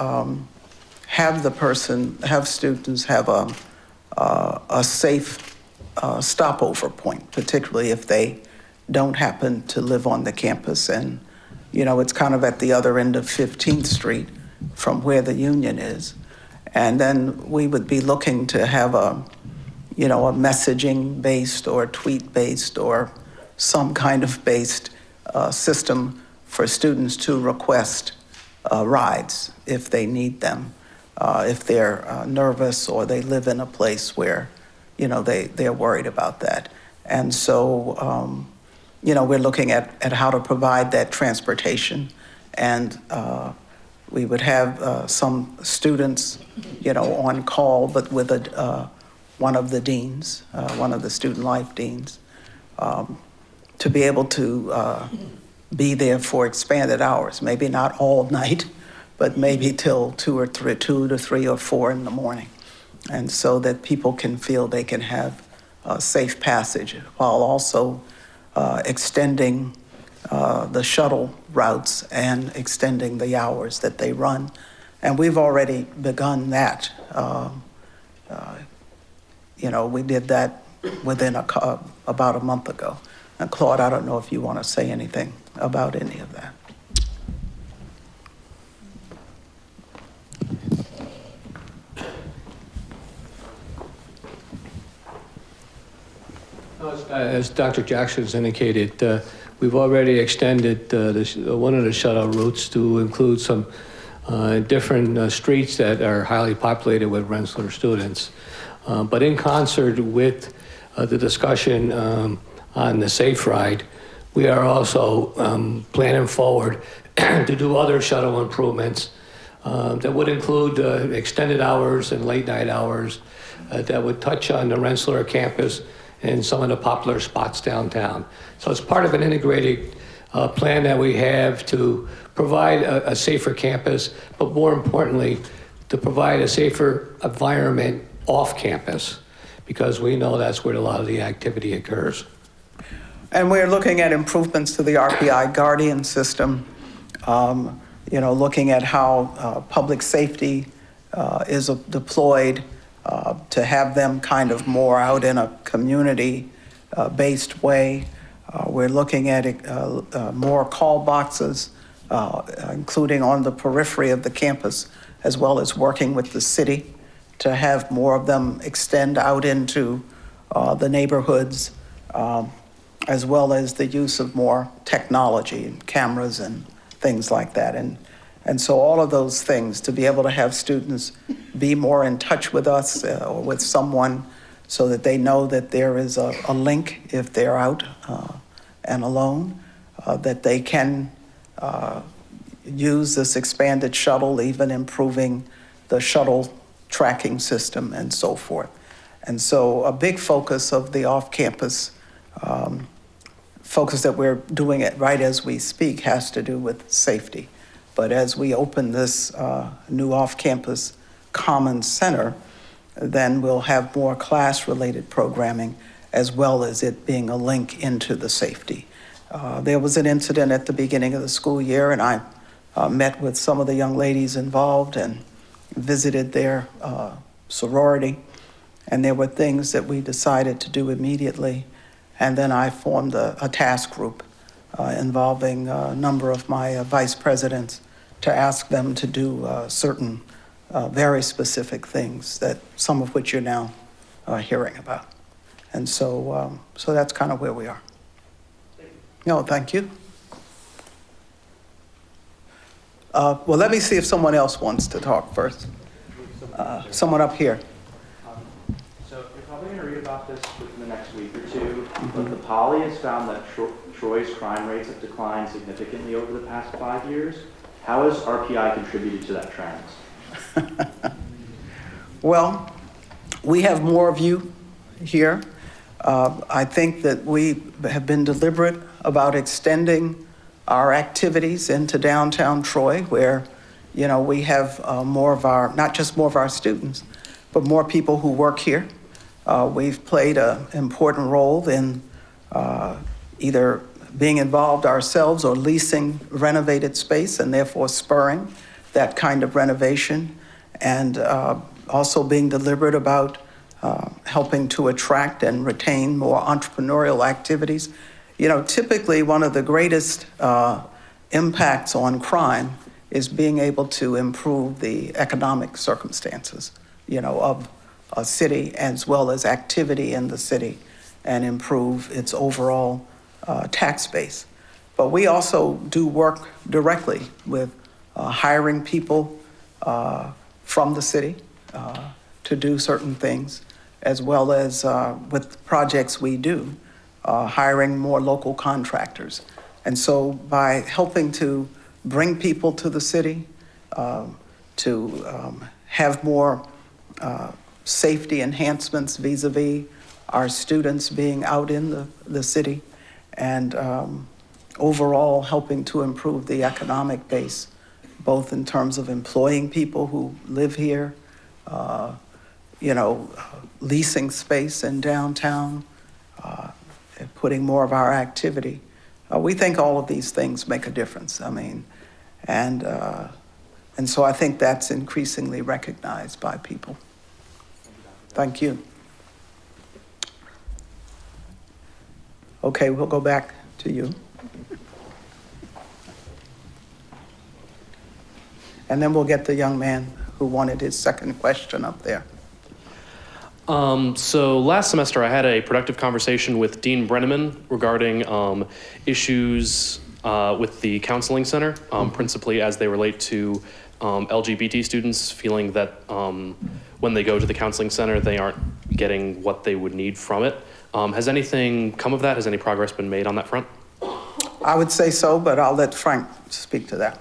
have students have a safe stopover point, particularly if they don't happen to live on the campus. And, it's kind of at the other end of 15th Street from where the union is. And then we would be looking to have you know, a messaging-based or tweet-based or some kind of based system for students to request rides if they need them, if they're nervous or they live in a place where, you know, they're worried about that. And so, you know, we're looking at how to provide that transportation. And we would have some students, you know, on call, but with one of the deans, one of the student life deans, to be able to be there for expanded hours, maybe not all night, but maybe till 2 to 3 or 4 in the morning. And so that people can feel they can have safe passage while also extending the shuttle routes and extending the hours that they run. And we've already begun that. You know, we did that within about a month ago. And Claude, I don't know if you want to say anything about any of that. As Dr. Jackson has indicated, we've already extended one of the shuttle routes to include some different streets that are highly populated with Rensselaer students. But in concert with the discussion on the Safe Ride, we are also planning forward to do other shuttle improvements that would include extended hours and late night hours that would touch on the Rensselaer campus and some of the popular spots downtown. So it's part of an integrated plan that we have to provide a safer campus, but more importantly, to provide a safer environment off campus, because we know that's where a lot of the activity occurs. And we're looking at improvements to the RPI Guardian system, you know, looking at how public safety is deployed to have them kind of more out in a community-based way. We're looking at more call boxes, including on the periphery of the campus, as well as working with the city to have more of them extend out into the neighborhoods, as well as the use of more technology and cameras and things like that. And so all of those things, to be able to have students be more in touch with us or with someone so that they know that there is a link if they're out and alone, that they can use this expanded shuttle, even improving the shuttle tracking system and so forth. And so a big focus of the off-campus focus that we're doing it right as we speak has to do with safety. But as we open this new off-campus common center, then we'll have more class-related programming as well as it being a link into the safety. There was an incident at the beginning of the school year, and I met with some of the young ladies involved and visited their sorority, and there were things that we decided to do immediately. And then I formed a task group involving a number of my vice presidents to ask them to do certain very specific things, that some of which you're now hearing about. And so, so that's kind of where we are. No, thank you. Well, let me see if someone else wants to talk first. Someone up here. So you're probably going to read about this within the next week or two, but the Poly has found that Troy's crime rates have declined significantly over the past 5 years. How has RPI contributed to that trend? Well, we have more of you here. I think that we have been deliberate about extending our activities into downtown Troy, where, you know, we have more of our, not just more of our students, but more people who work here. We've played an important role in either being involved ourselves or leasing renovated space and therefore spurring that kind of renovation, and also being deliberate about helping to attract and retain more entrepreneurial activities. You know, typically one of the greatest impacts on crime is being able to improve the economic circumstances, you know, city as well as activity in the city and improve its overall tax base. But we also do work directly with hiring people from the city to do certain things, as well as with projects we do, hiring more local contractors. And so by helping to bring people to the city, to have more safety enhancements vis-a-vis our students being out in the city, and overall helping to improve the economic base, both in terms of employing people who live here, leasing space in downtown, and putting more of our activity. We think all of these things make a difference. I mean, and so I think that's increasingly recognized by people. Thank you. Okay, we'll go back to you. And then we'll get the young man who wanted his second question up there. So last semester I had a productive conversation with Dean Brenneman regarding issues with the counseling center, principally as they relate to LGBT students feeling that when they go to the counseling center, they aren't getting what they would need from it. Has anything come of that? Has any progress been made on that front? I would say so, but I'll let Frank speak to that.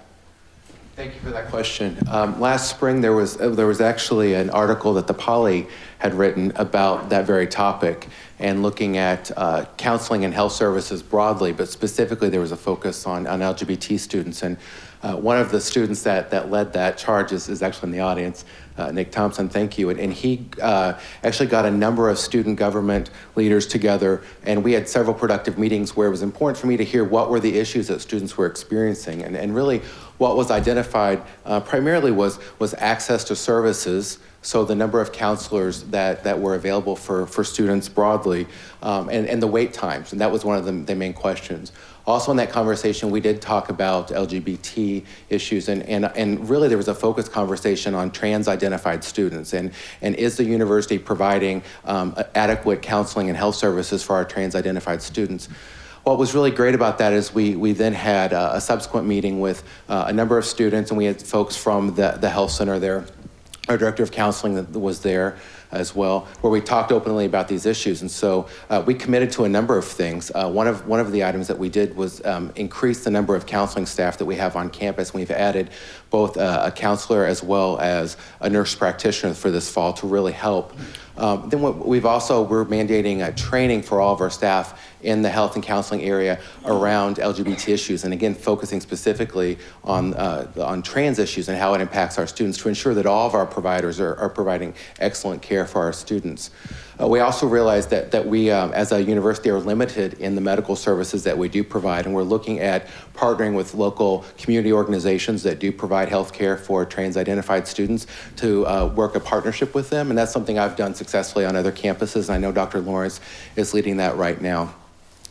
Thank you for that question. Last spring, there was actually an article that the Poly had written about that very topic and looking at counseling and health services broadly, but specifically there was a focus on LGBT students. And one of the students that led that charge is actually in the audience, Nick Thompson, thank you. And he actually got a number of student government leaders together, and we had several productive meetings where it was important for me to hear what were the issues that students were experiencing. And really what was identified primarily was access to services, so the number of counselors that were available for students broadly, and the wait times, and that was one of the main questions. Also in that conversation, we did talk about LGBT issues, and really there was a focused conversation on trans-identified students, and is the university providing adequate counseling and health services for our trans-identified students? What was really great about that is we then had a subsequent meeting with a number of students, and we had folks from the health center there. Our director of counseling that was there as well, where we talked openly about these issues. And so we committed to a number of things. One of the items that we did was increase the number of counseling staff that we have on campus. We've added both a counselor as well as a nurse practitioner for this fall to really help. Then we're mandating training for all of our staff in the health and counseling area around LGBT issues, and again, focusing specifically on trans issues and how it impacts our students to ensure that all of our providers are providing excellent care for our students. We also realized that we, as a university, are limited in the medical services that we do provide, and we're looking at partnering with local community organizations that do provide health care for trans-identified students to work a partnership with them, and that's something I've done successfully on other campuses, and I know Dr. Lawrence is leading that right now.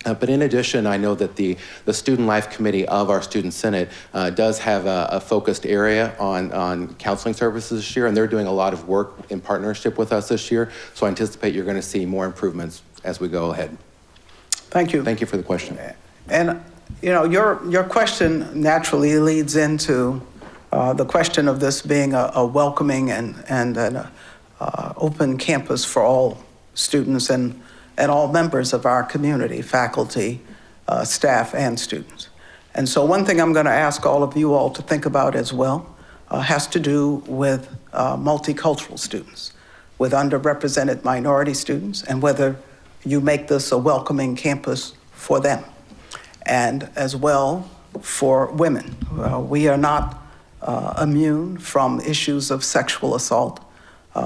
But in addition, I know that the Student Life Committee of our Student Senate does have a focused area on counseling services this year, and they're doing a lot of work in partnership with us this year. So I anticipate you're going to see more improvements as we go ahead. Thank you. Thank you for the question. And your question naturally leads into the question of this being a welcoming and an open campus for all students and all members of our community, faculty, staff, and students. And so one thing I'm going to ask all of you all to think about as well has to do with multicultural students, with underrepresented minority students, and whether you make this a welcoming campus for them, and as well for women. We are not immune from issues of sexual assault.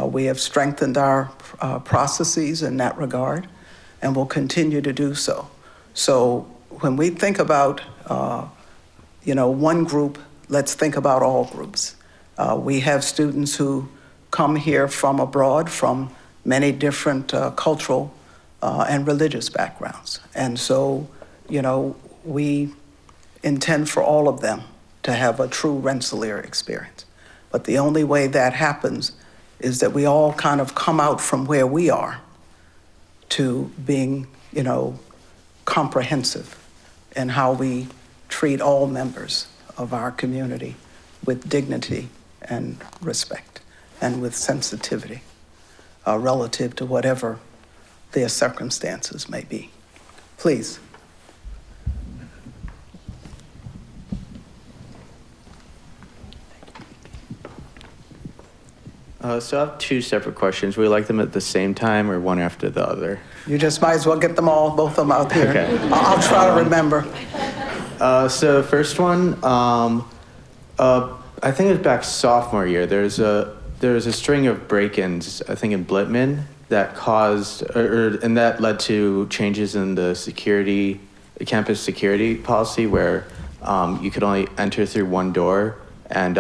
We have strengthened our processes in that regard, and will continue to do so. So when we think about, one group, let's think about all groups. We have students who come here from abroad, from many different cultural and religious backgrounds. And so, we intend for all of them to have a true Rensselaer experience. But the only way that happens is that we all kind of come out from where we are to being, comprehensive in how we treat all members of our community with dignity and respect and with sensitivity relative to whatever their circumstances may be. Please. So I have two separate questions. Would you like them at the same time or one after the other? You just might as well get them all, both of them out here. Okay. I'll try to remember. So first one, I think it was back sophomore year. There was a string of break-ins, I think in Blitman, that caused, and that led to changes in the campus security policy, where you could only enter through one door, and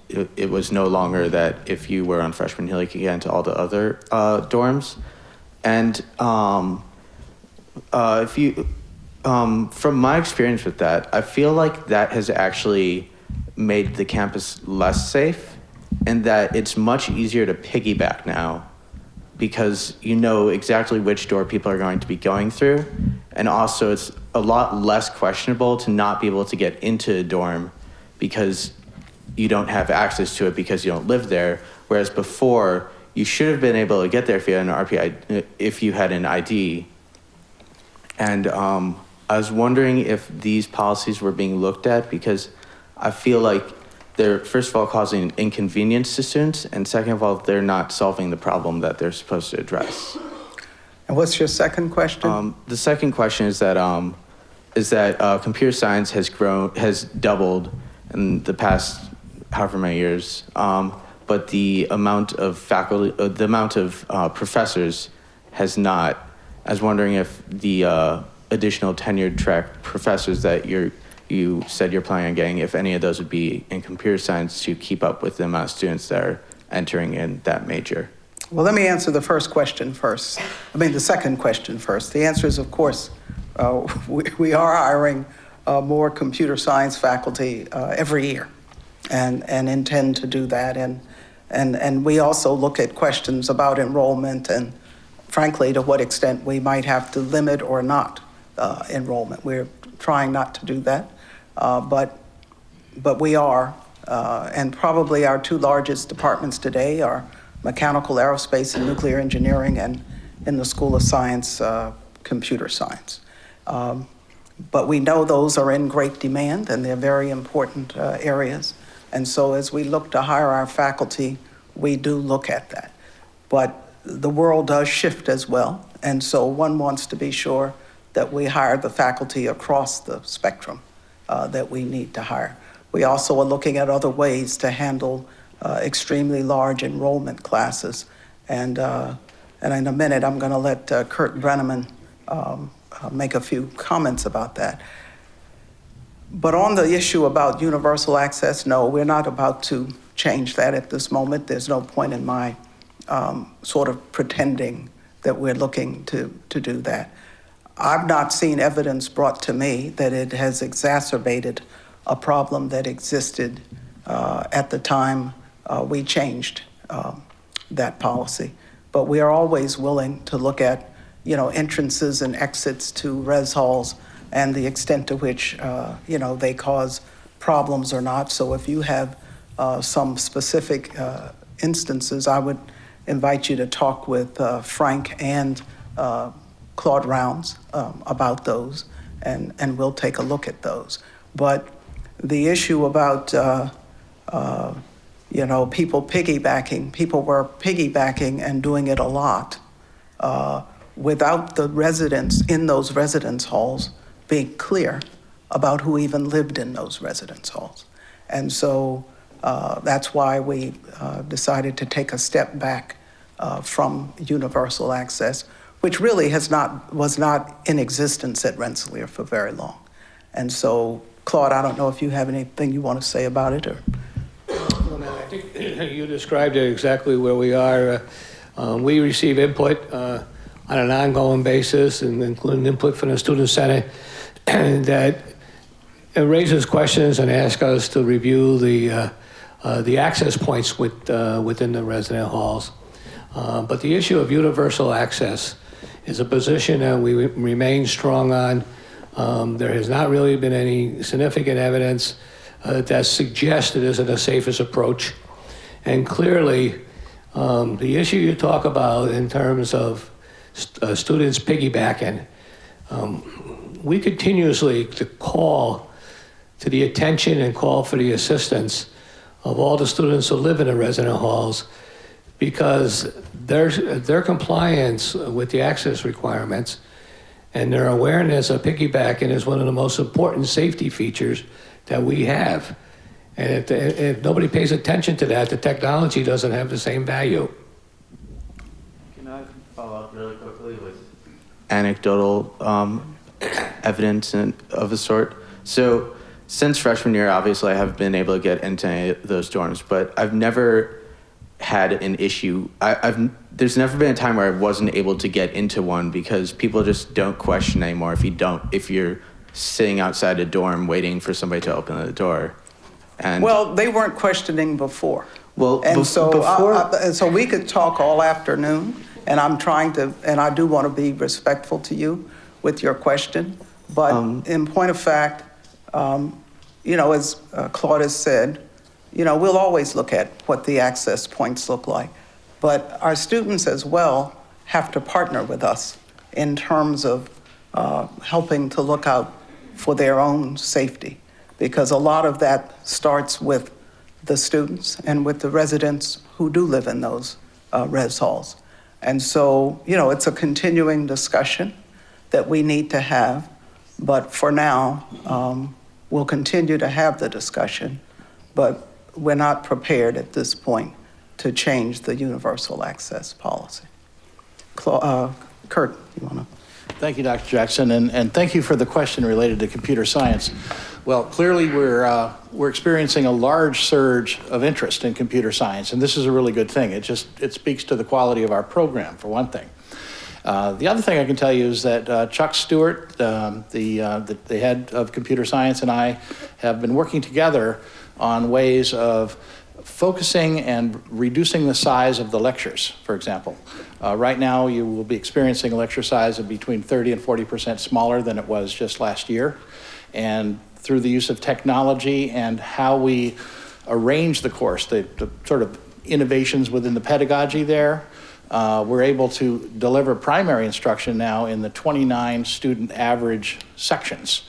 it was no longer that if you were on Freshman Hill, you could get into all the other dorms. And from my experience with that, I feel like that has actually made the campus less safe, and that it's much easier to piggyback now because you know exactly which door people are going to be going through. And also it's a lot less questionable to not be able to get into a dorm because you don't have access to it because you don't live there. Whereas before, you should have been able to get there if you had an RPI, if you had an ID. And I was wondering if these policies were being looked at, because I feel like they're, first of all, causing inconvenience to students, and second of all, they're not solving the problem that they're supposed to address. And what's your second question? The second question is that computer science has doubled in the past however many years, but the amount of faculty, professors has not. I was wondering if the additional tenured track professors that you said you're planning on getting, if any of those would be in computer science to keep up with the amount of students that are entering in that major. Well, let me answer the second question first. The answer is, of course, we are hiring more computer science faculty every year and intend to do that. And we also look at questions about enrollment and, frankly, to what extent we might have to limit or not enrollment. We're trying not to do that, but we are. And probably our two largest departments today are mechanical, aerospace, and nuclear engineering, and in the School of Science, computer science. But we know those are in great demand, and they're very important areas. And so as we look to hire our faculty, we do look at that. But the world does shift as well, and so one wants to be sure that we hire the faculty across the spectrum that we need to hire. We also are looking at other ways to handle extremely large enrollment classes. And in a minute, I'm going to let Kurt Brenneman make a few comments about that. But on the issue about universal access, no, we're not about to change that at this moment. There's no point in my sort of pretending that we're looking to do that. I've not seen evidence brought to me that it has exacerbated a problem that existed at the time we changed that policy. But we are always willing to look at, entrances and exits to res halls and the extent to which, they cause problems or not. So if you have some specific instances, I would invite you to talk with Frank and Claude Rounds about those, and we'll take a look at those. But the issue about, people piggybacking, people were piggybacking and doing it a lot without the residents in those residence halls being clear about who even lived in those residence halls. And so that's why we decided to take a step back from universal access, which really was not in existence at Rensselaer for very long. And so, Claude, I don't know if you have anything you want to say about it, or? Well, man, I think you described it exactly where we are. We receive input on an ongoing basis, and including input from the Student Senate, that it raises questions and asks us to review the the access points within the resident halls. But the issue of universal access is a position that we remain strong on. There has not really been any significant evidence that suggests it isn't the safest approach. And clearly, the issue you talk about in terms of students piggybacking, we continuously call to the attention and call for the assistance of all the students who live in the resident halls, because their compliance with the access requirements and their awareness of piggybacking is one of the most important safety features that we have. And if nobody pays attention to that, the technology doesn't have the same value. Can I follow up really quickly with anecdotal evidence of a sort? So since freshman year, obviously I haven't been able to get into any of those dorms, but I've never had an issue. There's never been a time where I wasn't able to get into one because people just don't question anymore if you're sitting outside a dorm waiting for somebody to open the door. And Well, they weren't questioning before. well, And so, before and so we could talk all afternoon, and I'm trying to, and I do want to be respectful to you with your question. But in point of fact, as Claudius said, we'll always look at what the access points look like. But our students as well have to partner with us in terms of helping to look out for their own safety, because a lot of that starts with the students and with the residents who do live in those res halls. And so, it's a continuing discussion that we need to have. But for now, we'll continue to have the discussion, but we're not prepared at this point to change the universal access policy. Kurt, you want to? Thank you, Dr. Jackson, and thank you for the question related to computer science. Well, clearly we're experiencing a large surge of interest in computer science, and this is a really good thing. It speaks to the quality of our program, for one thing. The other thing I can tell you is that Chuck Stewart, the head of computer science, and I have been working together on ways of focusing and reducing the size of the lectures, for example. Right now, you will be experiencing a lecture size of between 30 and 40% smaller than it was just last year. And through the use of technology and how we arrange the course, the sort of innovations within the pedagogy there, we're able to deliver primary instruction now in the 29 student average sections,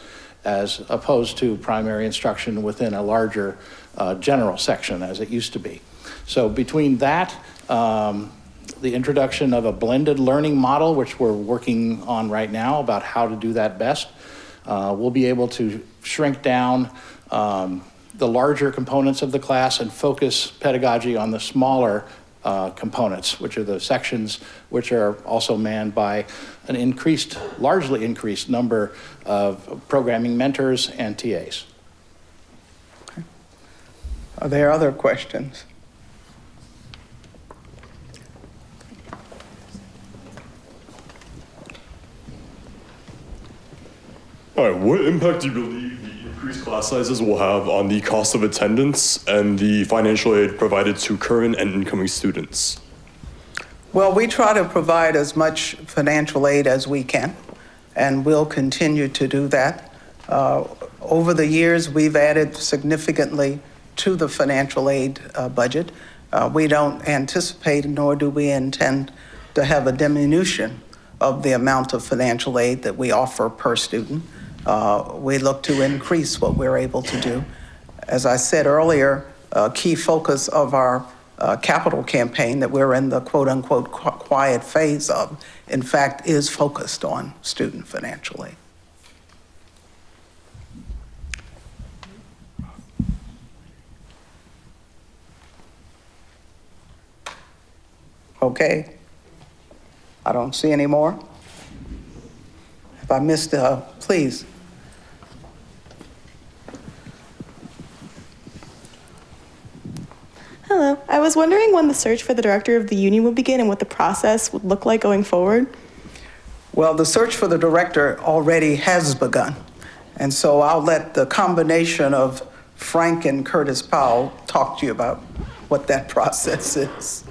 as opposed to primary instruction within a larger general section as it used to be. So between that, the introduction of a blended learning model, which we're working on right now about how to do that best, we'll be able to shrink down the larger components of the class and focus pedagogy on the smaller components, which are the sections which are also manned by an largely increased number of programming mentors and TAs. Okay. Are there other questions? All right, what impact do you believe the increased class sizes will have on the cost of attendance and the financial aid provided to current and incoming students? Well, we try to provide as much financial aid as we can, and we'll continue to do that. Over the years, we've added significantly to the financial aid budget. We don't anticipate, nor do we intend to have a diminution of the amount of financial aid that we offer per student. We look to increase what we're able to do. As I said earlier, a key focus of our capital campaign that we're in the quote-unquote quiet phase of, in fact, is focused on student financial aid. Okay. I don't see any more. If I missed, please. Hello. I was wondering when the search for the director of the union would begin and what the process would look like going forward. Well, the search for the director already has begun. And so I'll let the combination of Frank and Curtis Powell talk to you about what that process is.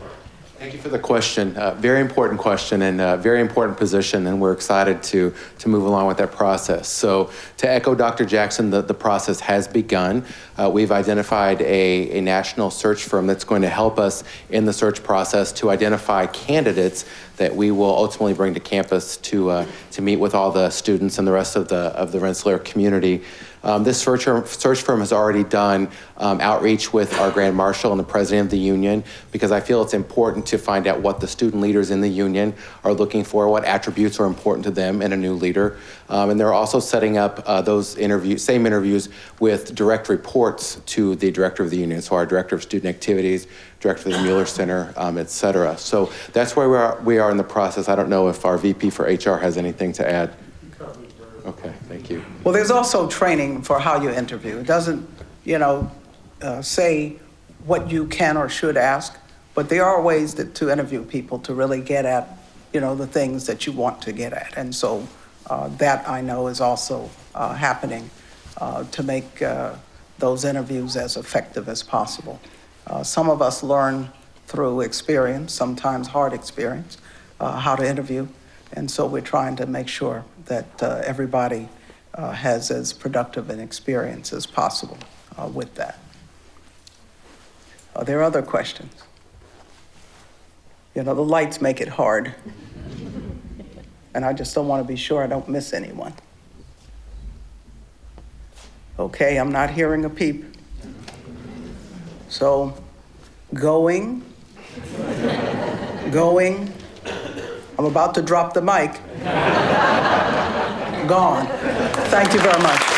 Thank you for the question. Very important question and very important position, and we're excited to move along with that process. So to echo Dr. Jackson, the process has begun. We've identified a national search firm that's going to help us in the search process to identify candidates that we will ultimately bring to campus to meet with all the students and the rest of the Rensselaer community. This search firm has already done outreach with our Grand Marshal and the President of the Union, because I feel it's important to find out what the student leaders in the union are looking for, what attributes are important to them in a new leader. And they're also setting up those same interviews with direct reports to the Director of the Union, so our Director of Student Activities, Director of the Mueller Center, et cetera. So that's where we are in the process. I don't know if our VP for HR has anything to add. Okay, thank you. Well, there's also training for how you interview. It doesn't, say what you can or should ask, but there are ways to interview people to really get at, the things that you want to get at. And so that I know is also happening to make those interviews as effective as possible. Some of us learn through experience, sometimes hard experience, how to interview. And so we're trying to make sure that everybody has as productive an experience as possible with that. Are there other questions? The lights make it hard. And I just don't want to be sure I don't miss anyone. Okay, I'm not hearing a peep. So, going. I'm about to drop the mic. Gone. Thank you very much.